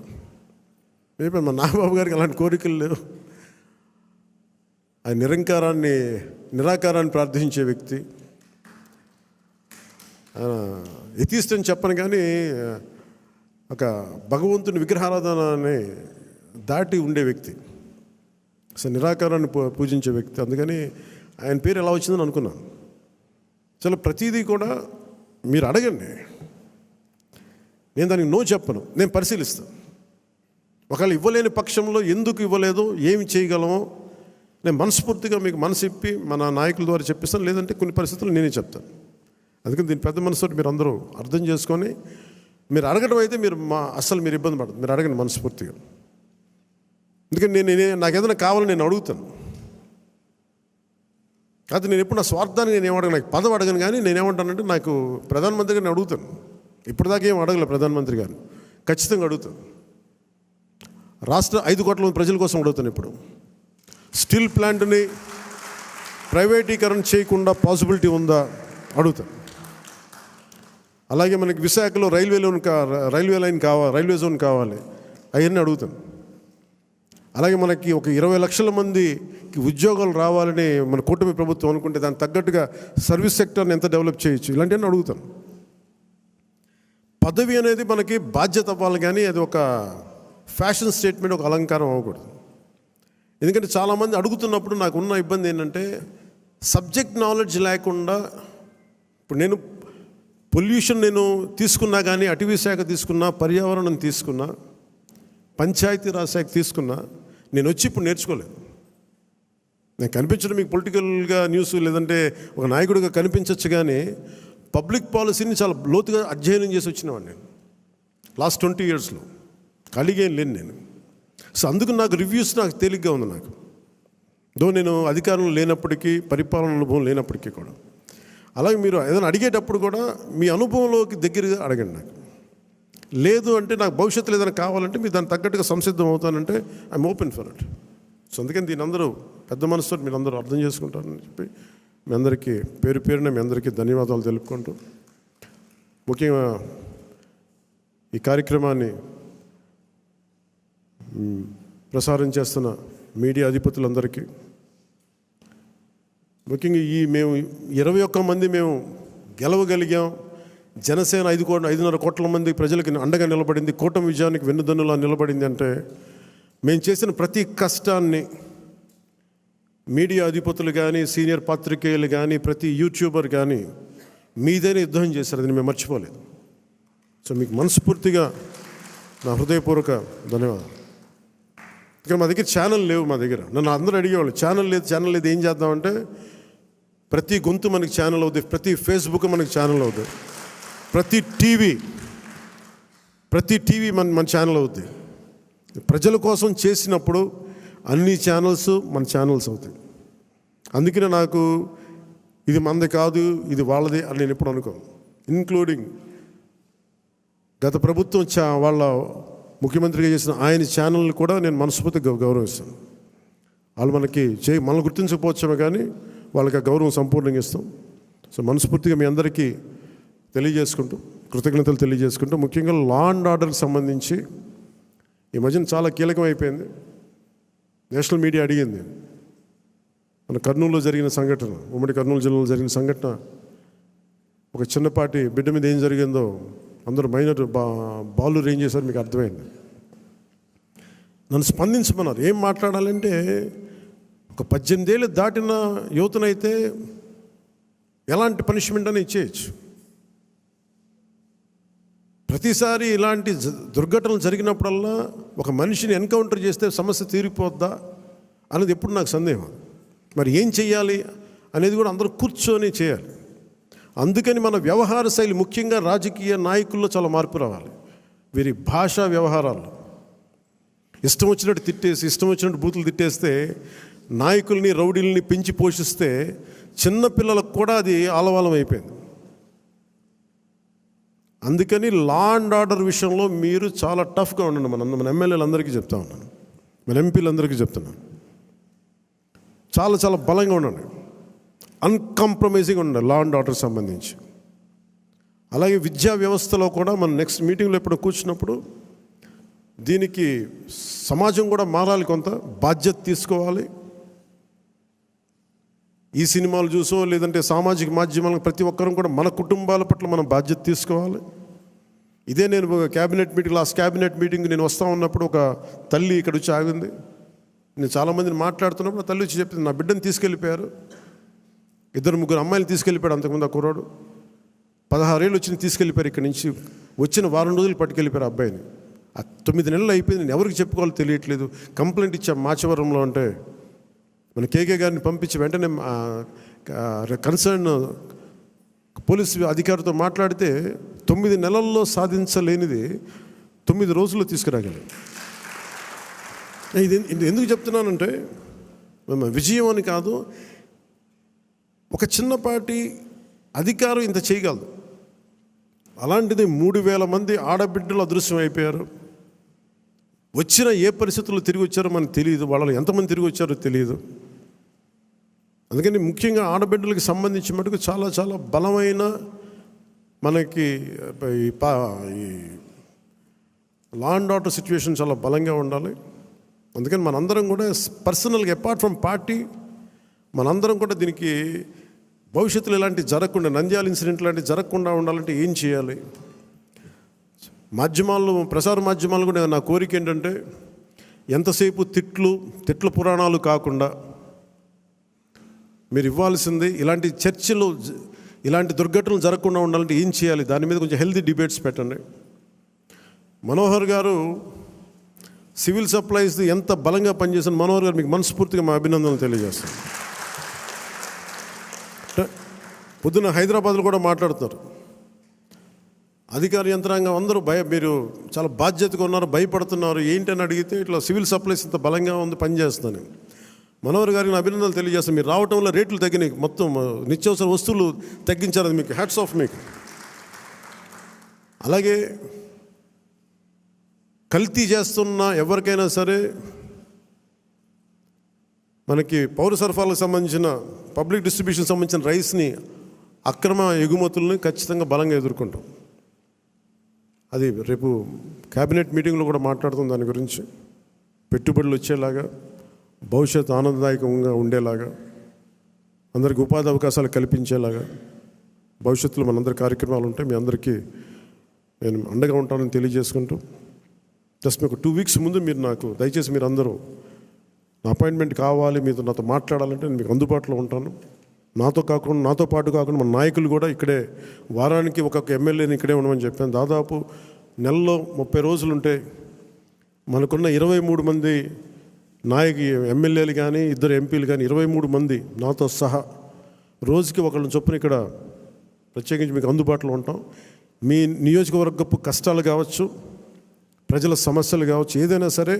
రేపు మా నాగబాబు గారికి అలాంటి కోరికలు లేవు. ఆయన నిరాకారాన్ని ప్రార్థించే వ్యక్తి. ఎథీస్ట్ అని చెప్పను కానీ ఒక భగవంతుని విగ్రహారాధనని దాటి ఉండే వ్యక్తి, అసలు నిరాకారాన్ని పూజించే వ్యక్తి. అందుకని ఆయన పేరు ఎలా వచ్చిందని అనుకున్నాను. చాలా ప్రతిదీ కూడా మీరు అడగండి, నేను దానికి నో చెప్పను, నేను పరిశీలిస్తాను. ఒకవేళ ఇవ్వలేని పక్షంలో ఎందుకు ఇవ్వలేదో, ఏమి చేయగలమో నేను మనస్ఫూర్తిగా మీకు మనసు ఇప్పి మన నాయకుల ద్వారా చెప్పిస్తాను. లేదంటే కొన్ని పరిస్థితులు నేనే చెప్తాను. అందుకని దీని పెద్ద మనసుతో మీరు అందరూ అర్థం చేసుకొని మీరు అడగడం అయితే అస్సలు మీరు ఇబ్బంది పడదు, మీరు అడగండి మనస్ఫూర్తిగా. ఎందుకంటే నాకు ఏదైనా కావాలని నేను అడుగుతాను. అది నేను ఎప్పుడు నా స్వార్థాన్ని నేను ఏమడగను, నాకు పదవి అడగను. కానీ నేనేమంటానంటే నాకు ప్రధానమంత్రి గారిని అడుగుతాను. ఇప్పటిదాకా ఏం అడగలే ప్రధానమంత్రి గారిని, ఖచ్చితంగా అడుగుతాను. రాష్ట్ర 5 కోట్ల మంది ప్రజల కోసం అడుగుతాను. ఇప్పుడు స్టీల్ ప్లాంట్ని ప్రైవేటీకరణ చేయకుండా పాసిబిలిటీ ఉందా అడుగుతాను. అలాగే మనకి విశాఖలో రైల్వే జోన్ కావాలి, అవన్నీ అడుగుతాను. అలాగే మనకి ఒక 20 లక్షల మందికి ఉద్యోగాలు రావాలని మన కూటమి ప్రభుత్వం అనుకుంటే దానికి తగ్గట్టుగా సర్వీస్ సెక్టర్ని ఎంత డెవలప్ చేయొచ్చు, ఇలాంటివన్నీ అడుగుతాను. పదవి అనేది మనకి బాధ్యత అవ్వాలి, కానీ అది ఒక ఫ్యాషన్ స్టేట్మెంట్, ఒక అలంకారం అవ్వకూడదు. ఎందుకంటే చాలామంది అడుగుతున్నప్పుడు నాకు ఉన్న ఇబ్బంది ఏంటంటే సబ్జెక్ట్ నాలెడ్జ్ లేకుండా. ఇప్పుడు నేను పొల్యూషన్ నేను తీసుకున్నా, కానీ అటవీ శాఖ తీసుకున్నా, పర్యావరణం తీసుకున్నా, పంచాయతీరాజ్ శాఖ తీసుకున్నా, నేను వచ్చి ఇప్పుడు నేర్చుకోలేదు. నేను కనిపించడం మీకు పొలిటికల్గా న్యూస్ లేదంటే ఒక నాయకుడిగా కనిపించవచ్చు, కానీ పబ్లిక్ పాలసీని చాలా లోతుగా అధ్యయనం చేసి వచ్చినవాడిని నేను లాస్ట్ 20 yearsలో. ఖాళీగా ఏం లేను నేను. సో అందుకు నాకు రివ్యూస్ నాకు తేలిగ్గా ఉంది. నేను అధికారంలో లేనప్పటికీ, పరిపాలన అనుభవం లేనప్పటికీ కూడా. అలాగే మీరు ఏదైనా అడిగేటప్పుడు కూడా మీ అనుభవంలోకి దగ్గరగా అడగండి. నాకు లేదు అంటే, నాకు భవిష్యత్తులో ఏదైనా కావాలంటే మీరు దానికి తగ్గట్టుగా సంసిద్ధం అవుతానంటే I'm open for it. So అందుకని దీని అందరూ పెద్ద మనసుతో మీరు అందరూ అర్థం చేసుకుంటారని చెప్పి మీ అందరికీ పేరున మీ అందరికీ ధన్యవాదాలు తెలుపుకుంటూ, ముఖ్యంగా ఈ కార్యక్రమాన్ని ప్రసారం చేస్తున్న మీడియా అధిపతులందరికీ, ముఖ్యంగా మేము 21 మంది మేము గెలవగలిగాం. జనసేన 5.5 కోట్ల మంది ప్రజలకి అండగా నిలబడింది, కూటమి విజయానికి వెన్నుదన్నులా నిలబడింది. అంటే మేము చేసిన ప్రతి కష్టాన్ని మీడియా అధిపతులు కానీ, సీనియర్ పాత్రికేయులు కానీ, ప్రతి యూట్యూబర్ కానీ మీదైనా యుద్ధం చేశారు. అది మేము మర్చిపోలేదు. సో మీకు మనస్ఫూర్తిగా నా హృదయపూర్వక ధన్యవాదాలు. ఇక్కడ మా దగ్గర ఛానల్ లేవు. మా దగ్గర నన్ను అందరూ అడిగేవాళ్ళు, ఛానల్ లేదు ఏం చేద్దామంటే, ప్రతి గొంతు మనకి ఛానల్ అవుతుంది, ప్రతి ఫేస్బుక్ మనకి ఛానల్ అవుతుంది, ప్రతి టీవీ మన ఛానల్ అవుద్ది. ప్రజల కోసం చేసినప్పుడు అన్ని ఛానల్స్ మన ఛానల్స్ అవుతాయి. అందుకనే నాకు ఇది మనది కాదు, ఇది వాళ్ళది అని నేను ఎప్పుడు అనుకోను. ఇంక్లూడింగ్ గత ప్రభుత్వం వాళ్ళ ముఖ్యమంత్రిగా చేసిన ఆయన ఛానల్ని కూడా నేను మనస్ఫూర్తిగా గౌరవిస్తాను. వాళ్ళు మనల్ని గుర్తించకపోవచ్చామే కానీ వాళ్ళకి ఆ గౌరవం సంపూర్ణంగా ఇస్తాం. సో మనస్ఫూర్తిగా మీ అందరికీ తెలియజేసుకుంటూ, కృతజ్ఞతలు తెలియజేసుకుంటూ, ముఖ్యంగా లా అండ్ ఆర్డర్కి సంబంధించి ఈ మధ్యన చాలా కీలకం అయిపోయింది. నేషనల్ మీడియా అడిగింది, మన కర్నూలులో జరిగిన సంఘటన, ఉమ్మడి కర్నూలు జిల్లాలో జరిగిన సంఘటన, ఒక చిన్నపాటి బిడ్డ మీద ఏం జరిగిందో అందరూ మైనర్ బాలు ఏం చేశారు మీకు అర్థమైంది. నన్ను స్పందించమన్నారు. ఏం మాట్లాడాలంటే, ఒక 18 ఏళ్ళు దాటిన యువతనైతే ఎలాంటి పనిష్మెంట్ అని ఇచ్చేయచ్చు. ప్రతిసారి ఇలాంటి దుర్ఘటనలు జరిగినప్పుడల్లా ఒక మనిషిని ఎన్కౌంటర్ చేస్తే సమస్య తీరిపోద్దా అనేది ఎప్పుడు నాకు సందేహం. మరి ఏం చెయ్యాలి అనేది కూడా అందరూ కూర్చొని చేయాలి. అందుకని మన వ్యవహార శైలి, ముఖ్యంగా రాజకీయ నాయకుల్లో చాలా మార్పు రావాలి. వీరి భాషా వ్యవహారాలు ఇష్టం వచ్చినట్టు తిట్టేసి, ఇష్టం వచ్చినట్టు బూతులు తిట్టేస్తే, నాయకుల్ని రౌడీల్ని పెంచి పోషిస్తే చిన్నపిల్లలకు కూడా అది ఆలవాలం అయిపోయింది. అందుకని లా అండ్ ఆర్డర్ విషయంలో మీరు చాలా టఫ్గా ఉండండి. మన ఎమ్మెల్యేలందరికీ చెప్తా ఉన్నాను, మన ఎంపీలందరికీ చెప్తున్నాను, చాలా చాలా బలంగా ఉండండి, అన్కాంప్రమైజింగ్ ఉండండి లా అండ్ ఆర్డర్ సంబంధించి. అలాగే విద్యా వ్యవస్థలో కూడా మనం నెక్స్ట్ మీటింగ్లో ఎప్పుడు కూర్చున్నప్పుడు దీనికి సమాజం కూడా మారాలి, కొంత బాధ్యత తీసుకోవాలి. ఈ సినిమాలు చూసో లేదంటే సామాజిక మాధ్యమాలకు ప్రతి ఒక్కరూ కూడా మన కుటుంబాల పట్ల మనం బాధ్యత తీసుకోవాలి. ఇదే నేను cabinet meeting, last cabinet meeting నేను వస్తూ ఉన్నప్పుడు ఒక తల్లి ఇక్కడ వచ్చి ఆగింది. నేను చాలామందిని మాట్లాడుతున్నప్పుడు తల్లి వచ్చి చెప్పింది, నా బిడ్డను తీసుకెళ్ళిపోయారు, 2-3 అమ్మాయిలు తీసుకెళ్ళిపోయాడు. అంతకుముందు ఆ కుర్రాడు 16 ఏళ్ళు వచ్చి తీసుకెళ్ళిపోయారు. ఇక్కడి నుంచి వచ్చిన 1 వారం రోజులు పట్టుకెళ్ళిపోయారు అబ్బాయిని. 9 నెలలు అయిపోయింది, నేను ఎవరికి చెప్పుకోవాలో తెలియట్లేదు. కంప్లైంట్ ఇచ్చాం మాచవరంలో. అంటే మన కేకే గారిని పంపించి వెంటనే కన్సర్న్ పోలీసు అధికారితో మాట్లాడితే 9 నెలల్లో సాధించలేనిది 9 రోజుల్లో తీసుకురాగలి. ఇది ఎందుకు చెప్తున్నానంటే, విజయం అని కాదు, ఒక చిన్నపాటి అధికారం ఇంత చేయగలదు. అలాంటిది 3,000 మంది ఆడబిడ్డలు అదృశ్యం అయిపోయారు. వచ్చిన ఏ పరిస్థితుల్లో తిరిగి వచ్చారో మనకు తెలియదు, వాళ్ళు ఎంతమంది తిరిగి వచ్చారో తెలియదు. అందుకని ముఖ్యంగా ఆడబిడ్డలకు సంబంధించి మటుకు చాలా చాలా బలమైన మనకి ఈ లా అండ్ ఆర్డర్ సిచ్యువేషన్ చాలా బలంగా ఉండాలి. అందుకని మనందరం కూడా పర్సనల్గా, అపార్ట్ ఫ్రమ్ పార్టీ, మనందరం కూడా దీనికి భవిష్యత్తులో ఇలాంటివి జరగకుండా, నంద్యాల ఇన్సిడెంట్ లాంటివి జరగకుండా ఉండాలంటే ఏం చేయాలి? మాధ్యమాల్లో, ప్రసార మాధ్యమాలు కూడా నా కోరిక ఏంటంటే, ఎంతసేపు తిట్ల పురాణాలు కాకుండా మీరు ఇవ్వాల్సింది ఇలాంటి చర్చలు, ఇలాంటి దుర్ఘటనలు జరగకుండా ఉండాలంటే ఏం చేయాలి, దాని మీద కొంచెం హెల్తీ డిబేట్స్ పెట్టండి. మనోహర్ గారు సివిల్ సప్లైస్ ఎంత బలంగా పనిచేసిన మనోహర్ గారు, మీకు మనస్ఫూర్తిగా మా అభినందనలు తెలియజేస్తాను. పొద్దున్న హైదరాబాద్లో కూడా మాట్లాడుతున్నారు, అధికార యంత్రాంగం అందరూ మీరు చాలా బాధ్యతగా ఉన్నారు, భయపడుతున్నారు ఏంటని అడిగితే, ఇట్లా సివిల్ సప్లైస్ ఇంత బలంగా ఉంది, పనిచేస్తాను. మనోహర్ గారికి అభినందనలు తెలియజేస్తాను. మీరు రావటంలో రేట్లు తగ్గినాయి, మొత్తం నిత్యావసర వస్తువులు తగ్గించారు, అది మీకు హ్యాట్స్ ఆఫ్ మీకు. అలాగే కల్తీ చేస్తున్న ఎవరికైనా సరే, మనకి పౌర సరఫరాలకు సంబంధించిన, పబ్లిక్ డిస్ట్రిబ్యూషన్ సంబంధించిన రైస్ని, అక్రమ ఎగుమతుల్ని ఖచ్చితంగా బలంగా ఎదుర్కొంటాం. అది రేపు క్యాబినెట్ మీటింగ్లో కూడా మాట్లాడుతాం దాని గురించి. పెట్టుబడులు వచ్చేలాగా, భవిష్యత్తు ఆనందదాయకంగా ఉండేలాగా, అందరికీ ఉపాధి అవకాశాలు కల్పించేలాగా భవిష్యత్తులో మనందరి కార్యక్రమాలు ఉంటాయి. మీ అందరికీ నేను అండగా ఉంటానని తెలియజేసుకుంటూ, జస్ట్ మీకు 2 వీక్స్ ముందు మీరు నాకు దయచేసి మీరు అందరూ నా అపాయింట్మెంట్ కావాలి, మీతో నాతో మాట్లాడాలంటే నేను మీకు అందుబాటులో ఉంటాను. నాతో పాటు కాకుండా మన నాయకులు కూడా ఇక్కడే, వారానికి ఒక్కొక్క ఎమ్మెల్యేని ఇక్కడే ఉండమని చెప్పాను. దాదాపు నెలలో 30 రోజులు ఉంటే మనకున్న 23 మంది ఎమ్మెల్యేలు కానీ, 2 ఎంపీలు కానీ, 23 మంది నాతో సహా రోజుకి ఒకళ్ళని చొప్పున ఇక్కడ ప్రత్యేకించి మీకు అందుబాటులో ఉంటాం. మీ నియోజకవర్గపు కష్టాలు కావచ్చు, ప్రజల సమస్యలు కావచ్చు, ఏదైనా సరే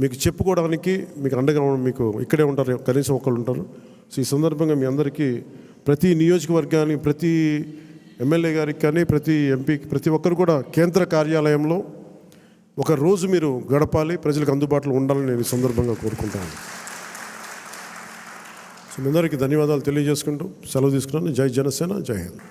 మీకు చెప్పుకోవడానికి మీకు అండగా మీకు ఇక్కడే ఉంటారు, కనీసం ఒకళ్ళు ఉంటారు. సో ఈ సందర్భంగా మీ అందరికీ ప్రతి నియోజకవర్గానికి, ప్రతి ఎమ్మెల్యే గారికి కానీ, ప్రతి ఎంపీకి, ప్రతి ఒక్కరు కూడా కేంద్ర కార్యాలయంలో ఒక రోజు మీరు గడపాలి, ప్రజలకు అందుబాటులో ఉండాలని నేను ఈ సందర్భంగా కోరుకుంటాను. సో మీ అందరికీ ధన్యవాదాలు తెలియజేసుకుంటూ సెలవు తీసుకున్నాను. జై జనసేన, జై హింద్.